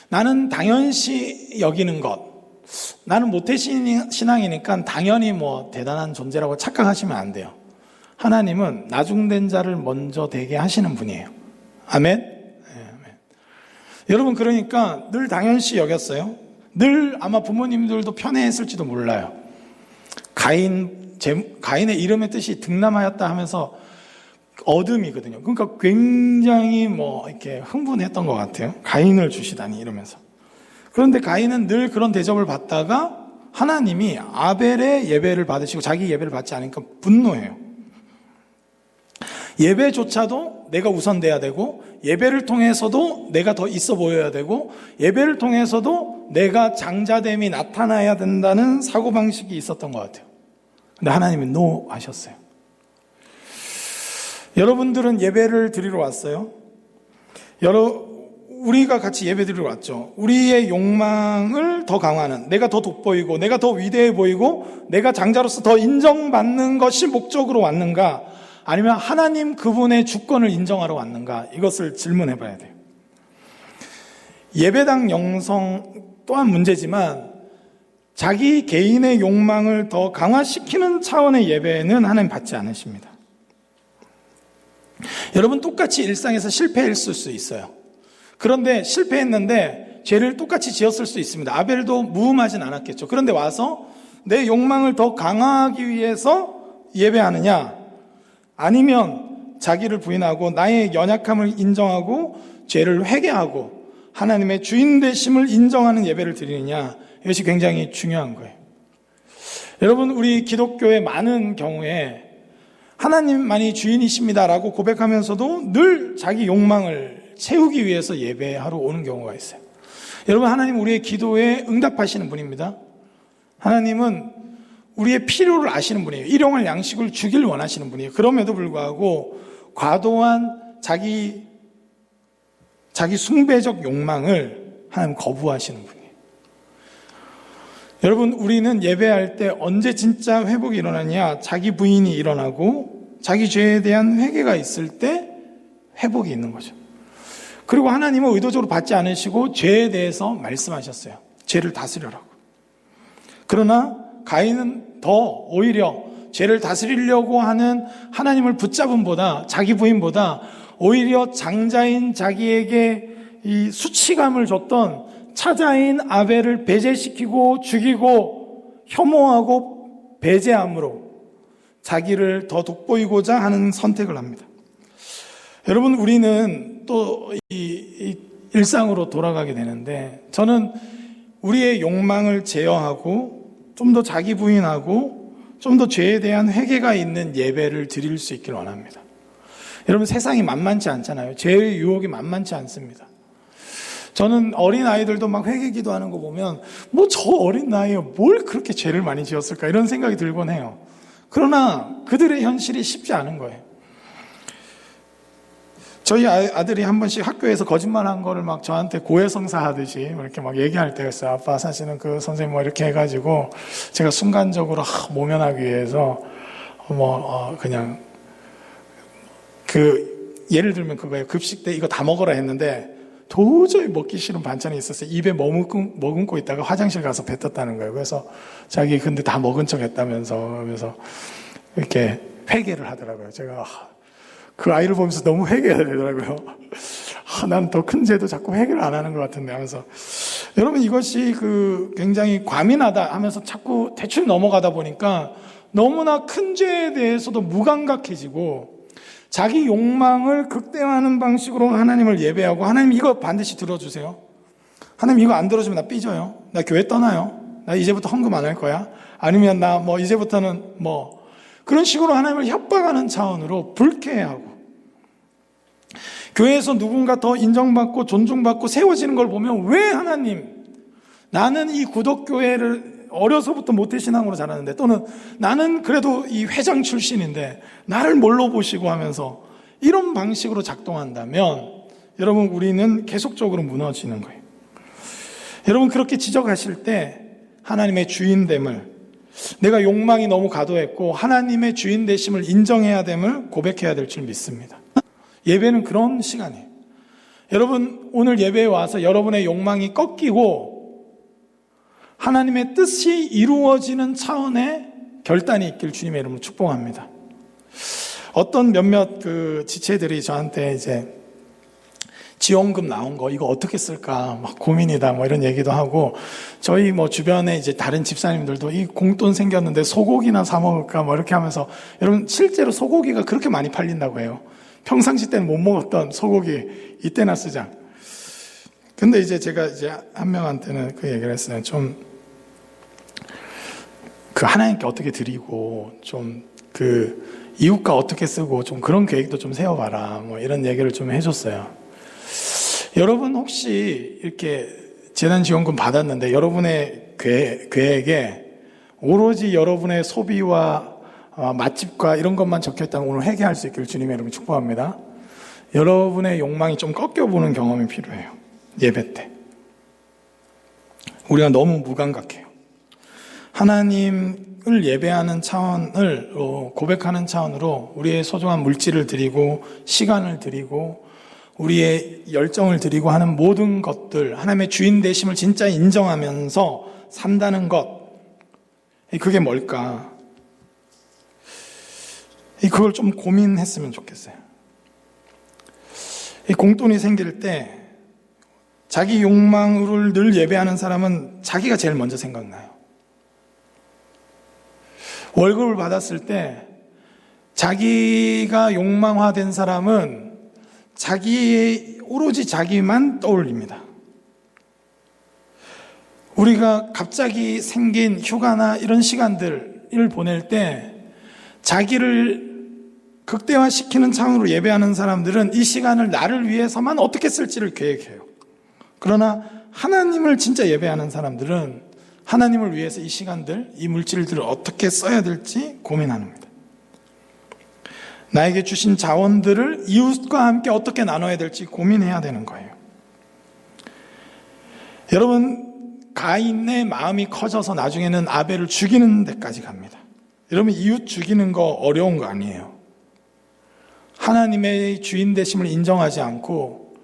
나는 당연시 여기는 것, 나는 모태신앙이니까 당연히 대단한 존재라고 착각하시면 안 돼요. 하나님은 나중된 자를 먼저 되게 하시는 분이에요. 아멘? 네, 아멘. 여러분, 그러니까 늘 당연시 여겼어요. 늘 아마 부모님들도 편애했을지도 몰라요. 가인의 이름의 뜻이 등남하였다 하면서 어둠이거든요. 그러니까 굉장히 이렇게 흥분했던 것 같아요. 가인을 주시다니 이러면서. 그런데 가인은 늘 그런 대접을 받다가 하나님이 아벨의 예배를 받으시고 자기 예배를 받지 않으니까 분노해요. 예배조차도 내가 우선돼야 되고, 예배를 통해서도 내가 더 있어 보여야 되고, 예배를 통해서도 내가 장자됨이 나타나야 된다는 사고방식이 있었던 것 같아요. 근데 하나님은 노 하셨어요. 여러분들은 예배를 드리러 왔어요. 우리가 같이 예배 드리러 왔죠. 우리의 욕망을 더 강화하는, 내가 더 돋보이고 내가 더 위대해 보이고 내가 장자로서 더 인정받는 것이 목적으로 왔는가, 아니면 하나님 그분의 주권을 인정하러 왔는가, 이것을 질문해 봐야 돼요. 예배당 영성 또한 문제지만 자기 개인의 욕망을 더 강화시키는 차원의 예배는 하나님 받지 않으십니다. 여러분, 똑같이 일상에서 실패했을 수 있어요. 그런데 실패했는데 죄를 똑같이 지었을 수 있습니다. 아벨도 무음하진 않았겠죠. 그런데 와서 내 욕망을 더 강화하기 위해서 예배하느냐, 아니면 자기를 부인하고 나의 연약함을 인정하고 죄를 회개하고 하나님의 주인 되심을 인정하는 예배를 드리느냐, 이것이 굉장히 중요한 거예요. 여러분, 우리 기독교의 많은 경우에 하나님만이 주인이십니다라고 고백하면서도 늘 자기 욕망을 채우기 위해서 예배하러 오는 경우가 있어요. 여러분, 하나님 우리의 기도에 응답하시는 분입니다. 하나님은 우리의 필요를 아시는 분이에요. 일용할 양식을 주길 원하시는 분이에요. 그럼에도 불구하고 과도한 자기 숭배적 욕망을 하나님 거부하시는 분이에요. 여러분, 우리는 예배할 때 언제 진짜 회복이 일어나냐? 자기 부인이 일어나고 자기 죄에 대한 회개가 있을 때 회복이 있는 거죠. 그리고 하나님은 의도적으로 받지 않으시고 죄에 대해서 말씀하셨어요. 죄를 다스려라고. 그러나 가인은 더 오히려 죄를 다스리려고 하는 하나님을 붙잡음보다, 자기 부인보다 오히려 장자인 자기에게 이 수치감을 줬던 차자인 아벨을 배제시키고 죽이고 혐오하고 배제함으로 자기를 더 돋보이고자 하는 선택을 합니다. 여러분, 우리는 또 이 일상으로 돌아가게 되는데, 저는 우리의 욕망을 제어하고 좀 더 자기 부인하고 좀 더 죄에 대한 회개가 있는 예배를 드릴 수 있길 원합니다. 여러분, 세상이 만만치 않잖아요. 죄의 유혹이 만만치 않습니다. 저는 어린 아이들도 막 회개 기도하는 거 보면 뭐 저 어린 나이에 뭘 그렇게 죄를 많이 지었을까 이런 생각이 들곤 해요. 그러나 그들의 현실이 쉽지 않은 거예요. 저희 아들이 한 번씩 학교에서 거짓말한 거를 막 저한테 고해성사 하듯이 이렇게 막 얘기할 때가 있어요. 아빠, 사실은 그 선생님 뭐 이렇게 해가지고 제가 순간적으로 모면하기 위해서 그냥 예를 들면 그거예요. 급식 때 이거 다 먹어라 했는데 도저히 먹기 싫은 반찬이 있었어요. 입에 머금고 있다가 화장실 가서 뱉었다는 거예요. 그래서 자기 근데 다 먹은 척 했다면서, 그래서 이렇게 회개를 하더라고요. 제가 그 아이를 보면서 너무 회개해야 되더라고요. 난 더 큰 죄도 자꾸 회개를 안 하는 것 같은데 하면서. 여러분, 이것이 굉장히 과민하다 하면서 자꾸 대충 넘어가다 보니까 너무나 큰 죄에 대해서도 무감각해지고 자기 욕망을 극대화하는 방식으로 하나님을 예배하고, 하나님 이거 반드시 들어주세요. 하나님 이거 안 들어주면 나 삐져요. 나 교회 떠나요. 나 이제부터 헌금 안 할 거야. 아니면 나 이제부터는 그런 식으로 하나님을 협박하는 차원으로 불쾌해하고, 교회에서 누군가 더 인정받고 존중받고 세워지는 걸 보면 왜 하나님, 나는 이 구독교회를 어려서부터 모태신앙으로 자랐는데, 또는 나는 그래도 이 회장 출신인데 나를 뭘로 보시고 하면서 이런 방식으로 작동한다면 여러분, 우리는 계속적으로 무너지는 거예요. 여러분, 그렇게 지적하실 때 하나님의 주인됨을, 내가 욕망이 너무 과도했고 하나님의 주인 되심을 인정해야 됨을 고백해야 될 줄 믿습니다. 예배는 그런 시간이에요. 여러분, 오늘 예배에 와서 여러분의 욕망이 꺾이고 하나님의 뜻이 이루어지는 차원의 결단이 있길 주님의 이름으로 축복합니다. 어떤 몇몇 지체들이 저한테 이제 지원금 나온 거 이거 어떻게 쓸까 막 고민이다 이런 얘기도 하고, 저희 주변에 이제 다른 집사님들도 이 공돈 생겼는데 소고기나 사 먹을까 이렇게 하면서, 여러분 실제로 소고기가 그렇게 많이 팔린다고 해요. 평상시 때는 못 먹었던 소고기 이때나 쓰자. 근데 이제 제가 이제 한 명한테는 그 얘기를 했어요. 좀 하나님께 어떻게 드리고 좀 이웃과 어떻게 쓰고 좀 그런 계획도 좀 세워봐라 이런 얘기를 좀 해줬어요. 여러분, 혹시 이렇게 재난지원금 받았는데 여러분의 계획에 오로지 여러분의 소비와 맛집과 이런 것만 적혀있다면 오늘 회개할 수 있기를 주님의 이름으로 축복합니다. 여러분의 욕망이 좀 꺾여보는 경험이 필요해요. 예배 때 우리가 너무 무감각해요. 하나님을 예배하는 차원을 고백하는 차원으로 우리의 소중한 물질을 드리고 시간을 드리고 우리의 열정을 드리고 하는 모든 것들, 하나님의 주인 되심을 진짜 인정하면서 산다는 것, 그게 뭘까? 그걸 좀 고민했으면 좋겠어요. 이 공돈이 생길 때 자기 욕망을 늘 예배하는 사람은 자기가 제일 먼저 생각나요. 월급을 받았을 때 자기가 욕망화된 사람은 오로지 자기만 떠올립니다. 우리가 갑자기 생긴 휴가나 이런 시간들을 보낼 때 자기를 극대화시키는 차원으로 예배하는 사람들은 이 시간을 나를 위해서만 어떻게 쓸지를 계획해요. 그러나 하나님을 진짜 예배하는 사람들은 하나님을 위해서 이 시간들, 이 물질들을 어떻게 써야 될지 고민합니다. 나에게 주신 자원들을 이웃과 함께 어떻게 나눠야 될지 고민해야 되는 거예요. 여러분, 가인의 마음이 커져서 나중에는 아벨을 죽이는 데까지 갑니다. 여러분, 이웃 죽이는 거 어려운 거 아니에요. 하나님의 주인 되심을 인정하지 않고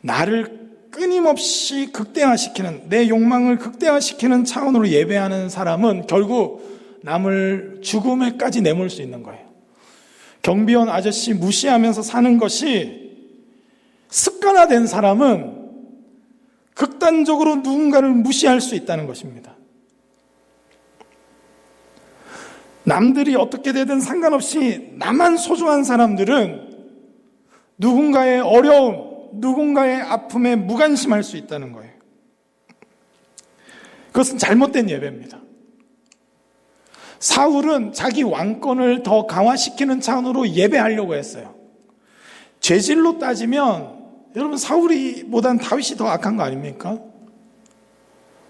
나를 끊임없이 극대화시키는, 내 욕망을 극대화시키는 차원으로 예배하는 사람은 결국 남을 죽음에까지 내몰 수 있는 거예요. 경비원 아저씨 무시하면서 사는 것이 습관화된 사람은 극단적으로 누군가를 무시할 수 있다는 것입니다. 남들이 어떻게 되든 상관없이 나만 소중한 사람들은 누군가의 어려움, 누군가의 아픔에 무관심할 수 있다는 거예요. 그것은 잘못된 예배입니다. 사울은 자기 왕권을 더 강화시키는 차원으로 예배하려고 했어요. 죄질로 따지면 여러분 사울이보단 다윗이 더 악한 거 아닙니까?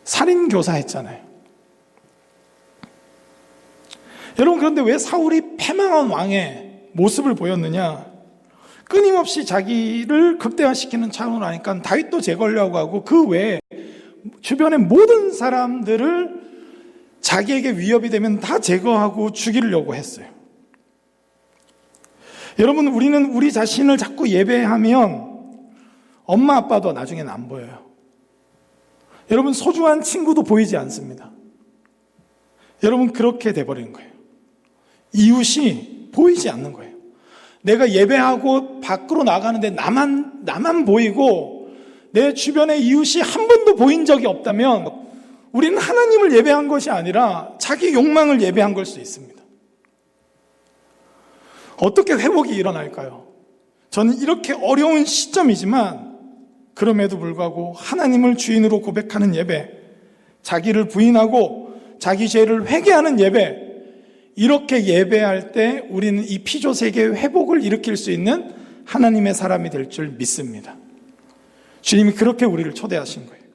살인교사했잖아요. 여러분 그런데 왜 사울이 패망한 왕의 모습을 보였느냐? 끊임없이 자기를 극대화시키는 차원으로 하니까 다윗도 제거하려고 하고 그 외에 주변의 모든 사람들을 자기에게 위협이 되면 다 제거하고 죽이려고 했어요. 여러분 우리는 우리 자신을 자꾸 예배하면 엄마 아빠도 나중에는 안 보여요. 여러분 소중한 친구도 보이지 않습니다. 여러분 그렇게 돼버린 거예요. 이웃이 보이지 않는 거예요. 내가 예배하고 밖으로 나가는데 나만 보이고 내 주변의 이웃이 한 번도 보인 적이 없다면 우리는 하나님을 예배한 것이 아니라 자기 욕망을 예배한 걸 수 있습니다. 어떻게 회복이 일어날까요? 저는 이렇게 어려운 시점이지만 그럼에도 불구하고 하나님을 주인으로 고백하는 예배, 자기를 부인하고 자기 죄를 회개하는 예배, 이렇게 예배할 때 우리는 이 피조 세계의 회복을 일으킬 수 있는 하나님의 사람이 될 줄 믿습니다. 주님이 그렇게 우리를 초대하신 거예요.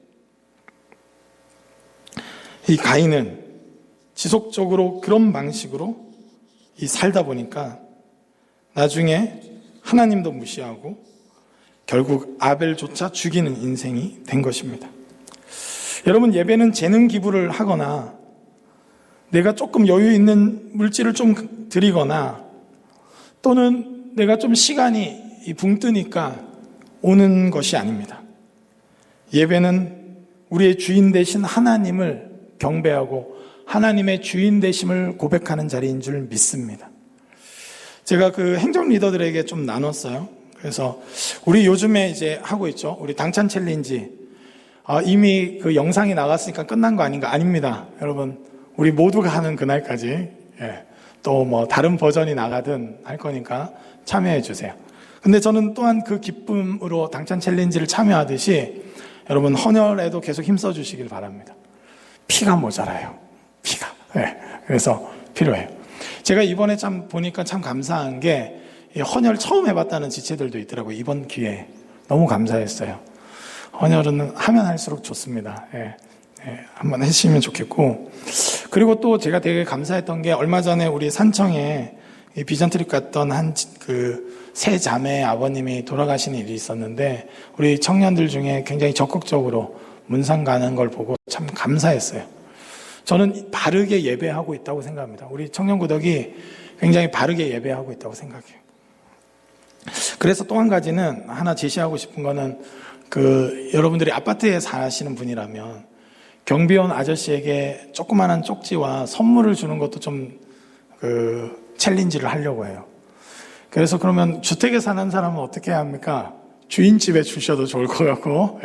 이 가인은 지속적으로 그런 방식으로 살다 보니까 나중에 하나님도 무시하고 결국 아벨조차 죽이는 인생이 된 것입니다. 여러분 예배는 재능 기부를 하거나 내가 조금 여유 있는 물질을 좀 드리거나 또는 내가 좀 시간이 붕 뜨니까 오는 것이 아닙니다. 예배는 우리의 주인 되신 하나님을 경배하고 하나님의 주인 되심을 고백하는 자리인 줄 믿습니다. 제가 그 행정 리더들에게 좀 나눴어요. 그래서 우리 요즘에 이제 하고 있죠. 우리 당찬 챌린지. 이미 그 영상이 나갔으니까 끝난 거 아닌가? 아닙니다. 여러분, 우리 모두가 하는 그날까지 또 뭐 다른 버전이 나가든 할 거니까 참여해 주세요. 근데 저는 또한 그 기쁨으로 당찬 챌린지를 참여하듯이 여러분 헌혈에도 계속 힘써 주시길 바랍니다. 피가 모자라요. 피가. 그래서 필요해요. 제가 이번에 참 보니까 참 감사한 게 헌혈 처음 해봤다는 지체들도 있더라고요. 이번 기회에. 너무 감사했어요. 헌혈은 하면 할수록 좋습니다. 한번 해주시면 좋겠고. 그리고 또 제가 되게 감사했던 게 얼마 전에 우리 산청에 비전 트립 갔던 세 자매 아버님이 돌아가신 일이 있었는데 우리 청년들 중에 굉장히 적극적으로 문상 가는 걸 보고 참 감사했어요. 저는 바르게 예배하고 있다고 생각합니다. 우리 청년구덕이 굉장히 바르게 예배하고 있다고 생각해요. 그래서 또 한 가지는 하나 제시하고 싶은 거는 여러분들이 아파트에 사시는 분이라면 경비원 아저씨에게 조그마한 쪽지와 선물을 주는 것도 좀 챌린지를 하려고 해요. 그래서 그러면 주택에 사는 사람은 어떻게 해야 합니까? 주인집에 주셔도 좋을 것 같고,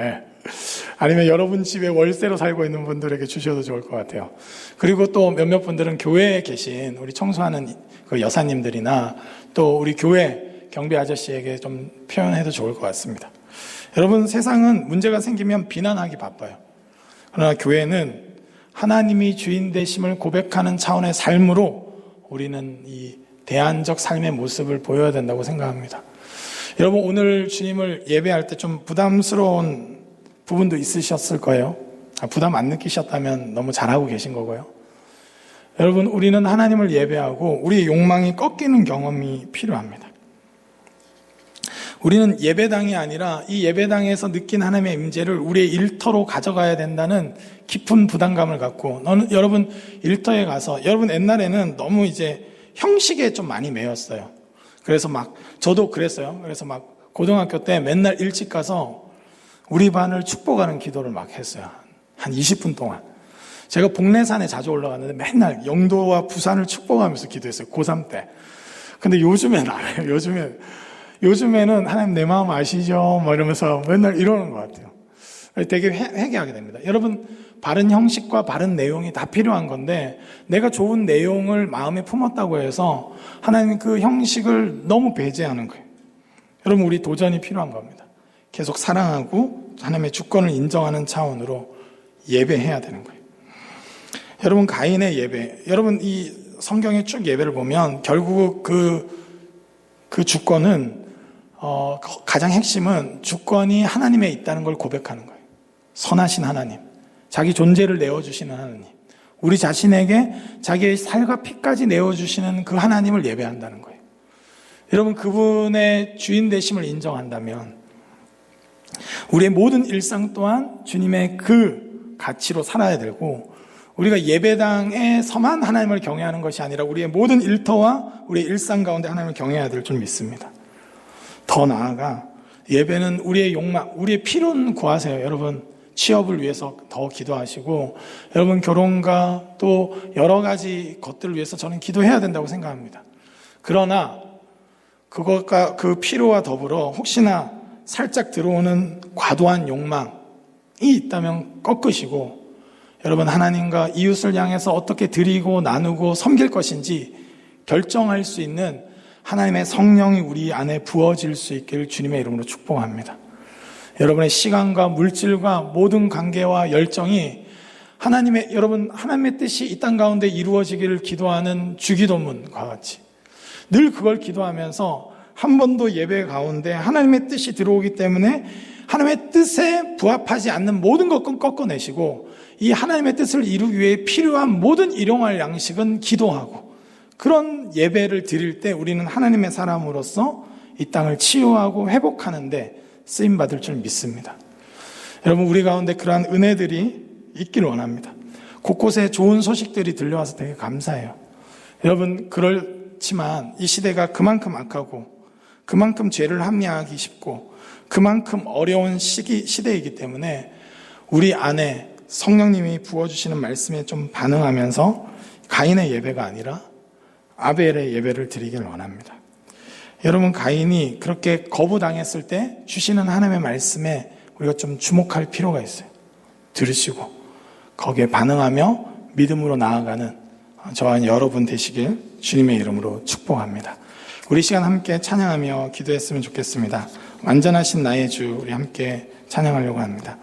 아니면 여러분 집에 월세로 살고 있는 분들에게 주셔도 좋을 것 같아요. 그리고 또 몇몇 분들은 교회에 계신 우리 청소하는 그 여사님들이나 또 우리 교회 경비 아저씨에게 좀 표현해도 좋을 것 같습니다. 여러분 세상은 문제가 생기면 비난하기 바빠요. 그러나 교회는 하나님이 주인 되심을 고백하는 차원의 삶으로 우리는 이 대안적 삶의 모습을 보여야 된다고 생각합니다. 여러분 오늘 주님을 예배할 때 좀 부담스러운 부분도 있으셨을 거예요. 부담 안 느끼셨다면 너무 잘하고 계신 거고요. 여러분 우리는 하나님을 예배하고 우리의 욕망이 꺾이는 경험이 필요합니다. 우리는 예배당이 아니라 이 예배당에서 느낀 하나님의 임재를 우리의 일터로 가져가야 된다는 깊은 부담감을 갖고 여러분 일터에 가서 여러분 옛날에는 너무 이제 형식에 좀 많이 매였어요. 그래서 저도 그랬어요. 그래서 고등학교 때 맨날 일찍 가서 우리 반을 축복하는 기도를 했어요. 한 20분 동안. 제가 복례산에 자주 올라갔는데 맨날 영도와 부산을 축복하면서 기도했어요. 고3 때. 근데 요즘엔 안 해요. 요즘에는 하나님 내 마음 아시죠? 이러면서 맨날 이러는 것 같아요. 되게 회개하게 됩니다. 여러분, 바른 형식과 바른 내용이 다 필요한 건데 내가 좋은 내용을 마음에 품었다고 해서 하나님 그 형식을 너무 배제하는 거예요. 여러분, 우리 도전이 필요한 겁니다. 계속 사랑하고 하나님의 주권을 인정하는 차원으로 예배해야 되는 거예요. 여러분, 가인의 예배, 여러분 이 성경의 쭉 예배를 보면 결국 그 주권은 가장 핵심은 주권이 하나님에 있다는 걸 고백하는 거예요. 선하신 하나님, 자기 존재를 내어주시는 하나님, 우리 자신에게 자기의 살과 피까지 내어주시는 그 하나님을 예배한다는 거예요. 여러분, 그분의 주인 되심을 인정한다면 우리의 모든 일상 또한 주님의 그 가치로 살아야 되고, 우리가 예배당에서만 하나님을 경외하는 것이 아니라 우리의 모든 일터와 우리의 일상 가운데 하나님을 경외해야 될 줄 믿습니다. 더 나아가 예배는 우리의 욕망, 우리의 필요는 구하세요. 여러분, 취업을 위해서 더 기도하시고, 여러분 결혼과 또 여러 가지 것들을 위해서 저는 기도해야 된다고 생각합니다. 그러나 그것과 그 필요와 더불어 혹시나 살짝 들어오는 과도한 욕망이 있다면 꺾으시고, 여러분 하나님과 이웃을 향해서 어떻게 드리고 나누고 섬길 것인지 결정할 수 있는 하나님의 성령이 우리 안에 부어질 수 있기를 주님의 이름으로 축복합니다. 여러분의 시간과 물질과 모든 관계와 열정이 여러분 하나님의 뜻이 이 땅 가운데 이루어지기를 기도하는 주기도문과 같이 늘 그걸 기도하면서 한 번도 예배 가운데 하나님의 뜻이 들어오기 때문에 하나님의 뜻에 부합하지 않는 모든 것은 꺾어내시고, 이 하나님의 뜻을 이루기 위해 필요한 모든 일용할 양식은 기도하고, 그런 예배를 드릴 때 우리는 하나님의 사람으로서 이 땅을 치유하고 회복하는데 쓰임받을 줄 믿습니다. 여러분, 우리 가운데 그러한 은혜들이 있기를 원합니다. 곳곳에 좋은 소식들이 들려와서 되게 감사해요. 여러분, 그렇지만 이 시대가 그만큼 악하고 그만큼 죄를 합리화하기 쉽고 그만큼 어려운 시대이기 때문에 우리 안에 성령님이 부어주시는 말씀에 좀 반응하면서 가인의 예배가 아니라 아벨의 예배를 드리길 원합니다. 여러분, 가인이 그렇게 거부당했을 때 주시는 하나님의 말씀에 우리가 좀 주목할 필요가 있어요. 들으시고 거기에 반응하며 믿음으로 나아가는 저와 여러분 되시길 주님의 이름으로 축복합니다. 우리 시간 함께 찬양하며 기도했으면 좋겠습니다. 완전하신 나의 주, 우리 함께 찬양하려고 합니다.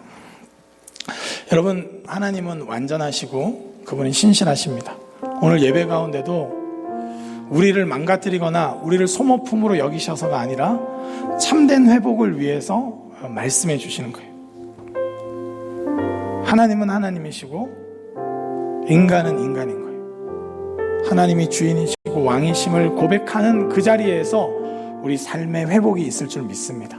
여러분, 하나님은 완전하시고 그분은 신실하십니다. 오늘 예배 가운데도 우리를 망가뜨리거나 우리를 소모품으로 여기셔서가 아니라 참된 회복을 위해서 말씀해 주시는 거예요. 하나님은 하나님이시고 인간은 인간인 거예요. 하나님이 주인이시고 왕이심을 고백하는 그 자리에서 우리 삶의 회복이 있을 줄 믿습니다.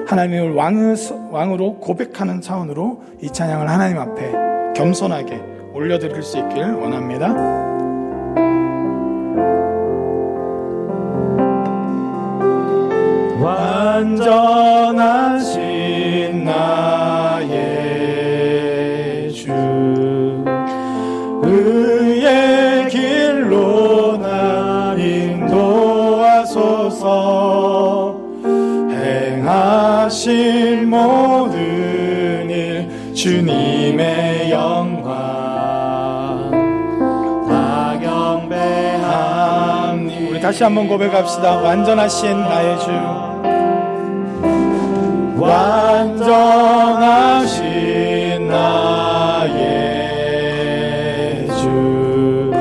하나님을 왕으로 고백하는 차원으로 이 찬양을 하나님 앞에 겸손하게 올려드릴 수 있길 원합니다. 완전하신 나의 주, 의의 길로 나 인도하소서. 행하신 모든 일 주님의 영광 다 경배합니다. 우리 다시 한번 고백합시다. 완전하신 나의 주, 완전하신 나의 주,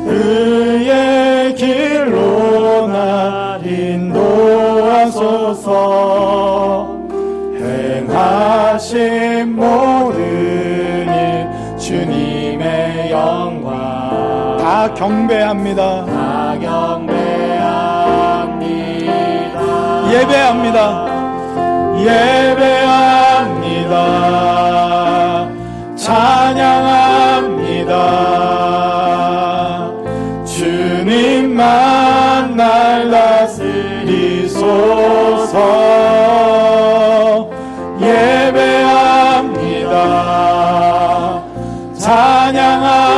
의의 길로 나 인도하소서. 행하신 모든 일 주님의 영광 다 경배합니다. 다 경배합니다. 예배합니다. 예배합니다. 찬양합니다. 주님만 날 다스리소서. 예배합니다. 찬양합니다.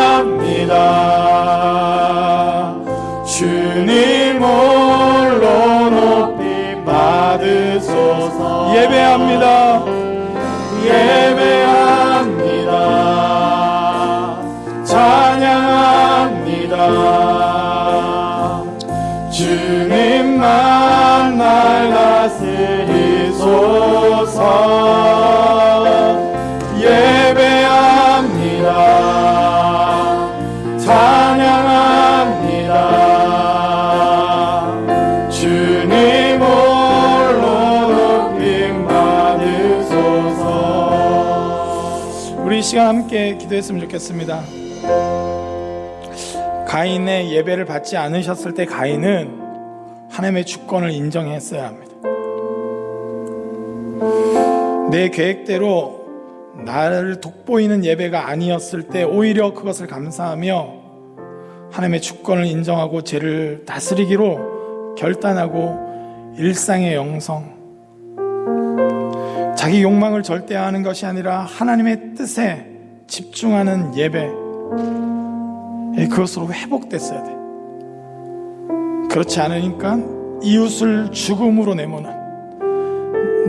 주님 홀로 높임 받으소서. 예배합니다. 예배합니다. 찬양합니다. 주님만 날 다스리소서. 예배합니다. 찬양합니다. 주님 홀로 높임 받으소서. 우리 이 시간 함께 기도했으면 좋겠습니다. 가인의 예배를 받지 않으셨을 때 가인은 하나님의 주권을 인정했어야 합니다. 내 계획대로 나를 돋보이는 예배가 아니었을 때 오히려 그것을 감사하며 하나님의 주권을 인정하고 죄를 다스리기로 결단하고 일상의 영성, 자기 욕망을 절대화하는 것이 아니라 하나님의 뜻에 집중하는 예배, 그것으로 회복됐어야 돼. 그렇지 않으니까 이웃을 죽음으로 내모는,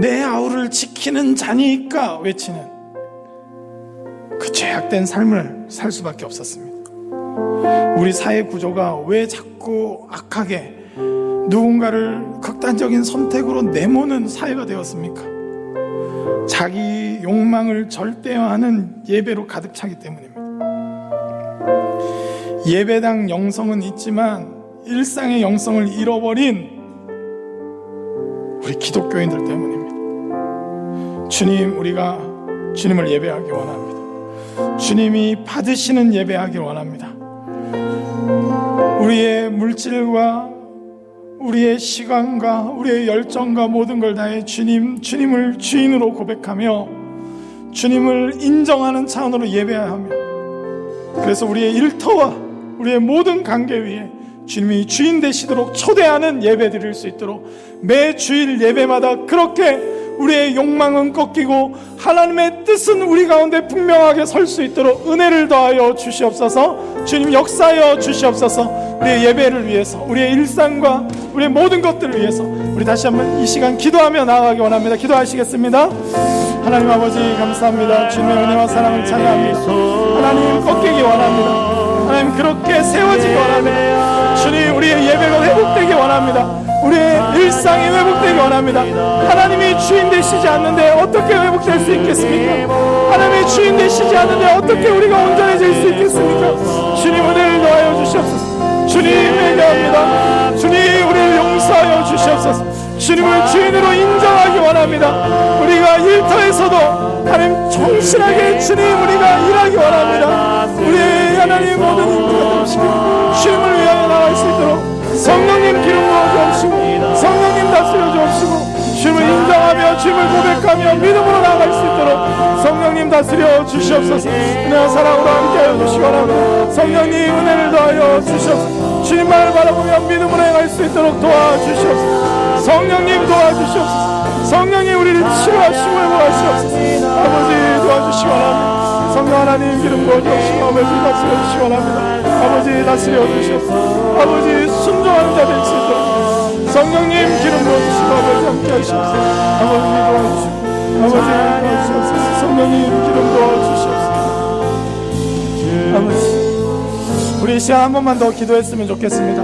내 아우를 지키는 자니까 외치는 그 죄악된 삶을 살 수밖에 없었습니다. 우리 사회 구조가 왜 자꾸 악하게 누군가를 극단적인 선택으로 내모는 사회가 되었습니까? 자기 욕망을 절대화하는 예배로 가득 차기 때문입니다. 예배당 영성은 있지만 일상의 영성을 잃어버린 우리 기독교인들 때문입니다. 주님, 우리가 주님을 예배하기 원합니다. 주님이 받으시는 예배하기 원합니다. 우리의 물질과 우리의 시간과 우리의 열정과 모든 걸 다해 주님을 주인으로 고백하며 주님을 인정하는 차원으로 예배하며, 그래서 우리의 일터와 우리의 모든 관계 위에 주님이 주인 되시도록 초대하는 예배 드릴 수 있도록 매 주일 예배마다 그렇게 우리의 욕망은 꺾이고 하나님의 뜻은 우리 가운데 분명하게 설 수 있도록 은혜를 더하여 주시옵소서. 주님 역사하여 주시옵소서. 우리의 예배를 위해서, 우리의 일상과 우리의 모든 것들을 위해서 우리 다시 한번 이 시간 기도하며 나아가기 원합니다. 기도하시겠습니다. 하나님 아버지 감사합니다. 주님의 은혜와 사랑을 찬양합니다. 하나님 꺾이기 원합니다. 하나님 그렇게 세워지기 원합니다. 주님, 우리의 예배가 회복되기 원합니다. 우리의 일상이 회복되기 원합니다. 하나님이 주인 되시지 않는데 어떻게 회복될 수 있겠습니까? 하나님이 주인 되시지 않는데 어떻게 우리가 온전해질 수 있겠습니까? 주님 은혜를 더하여 주시옵소서. 주님 회개합니다. 주님 우리를 용서하여 주시옵소서. 주님을 주인으로 인정하기 원합니다. 우리가 일터에서도 하나님 충실하게 주님 우리가 일하기 원합니다. 우리의 하나님 모든 인기가 되시고 주님을 위하여 나갈 수 있도록 성령님 기름 부어 주옵시고 성령님 다스려 주옵시고 주님을 인정하며 주님을 고백하며 믿음으로 나아갈 수 있도록 성령님 다스려 주시옵소서. 은혜와 사랑으로 함께하여 주시기 바랍니다. 성령님 은혜를 더하여 주시옵소서. 주님만을 바라보며 믿음으로 행할 수 있도록 도와주시옵소서. 성령님 도와주시옵소서. 성령님 우리를 치료하시고 회복하시옵소서. 아버지 도와주시기 바랍니다. 성령 하나님 기름 부어주시고 아버지 다스려 주시기 바랍니다. 아버지 다스려 주시옵소서. 아버지 순종하는 자 될 수 있도록 성령님 기름 부어주시고 아버지 함께 하시옵소서. 아버지 도와주시고 아버지 도와주시옵소서. 성령님 기름 부어주시옵소서. 아버지 우리 시간 한 번만 더 기도했으면 좋겠습니다.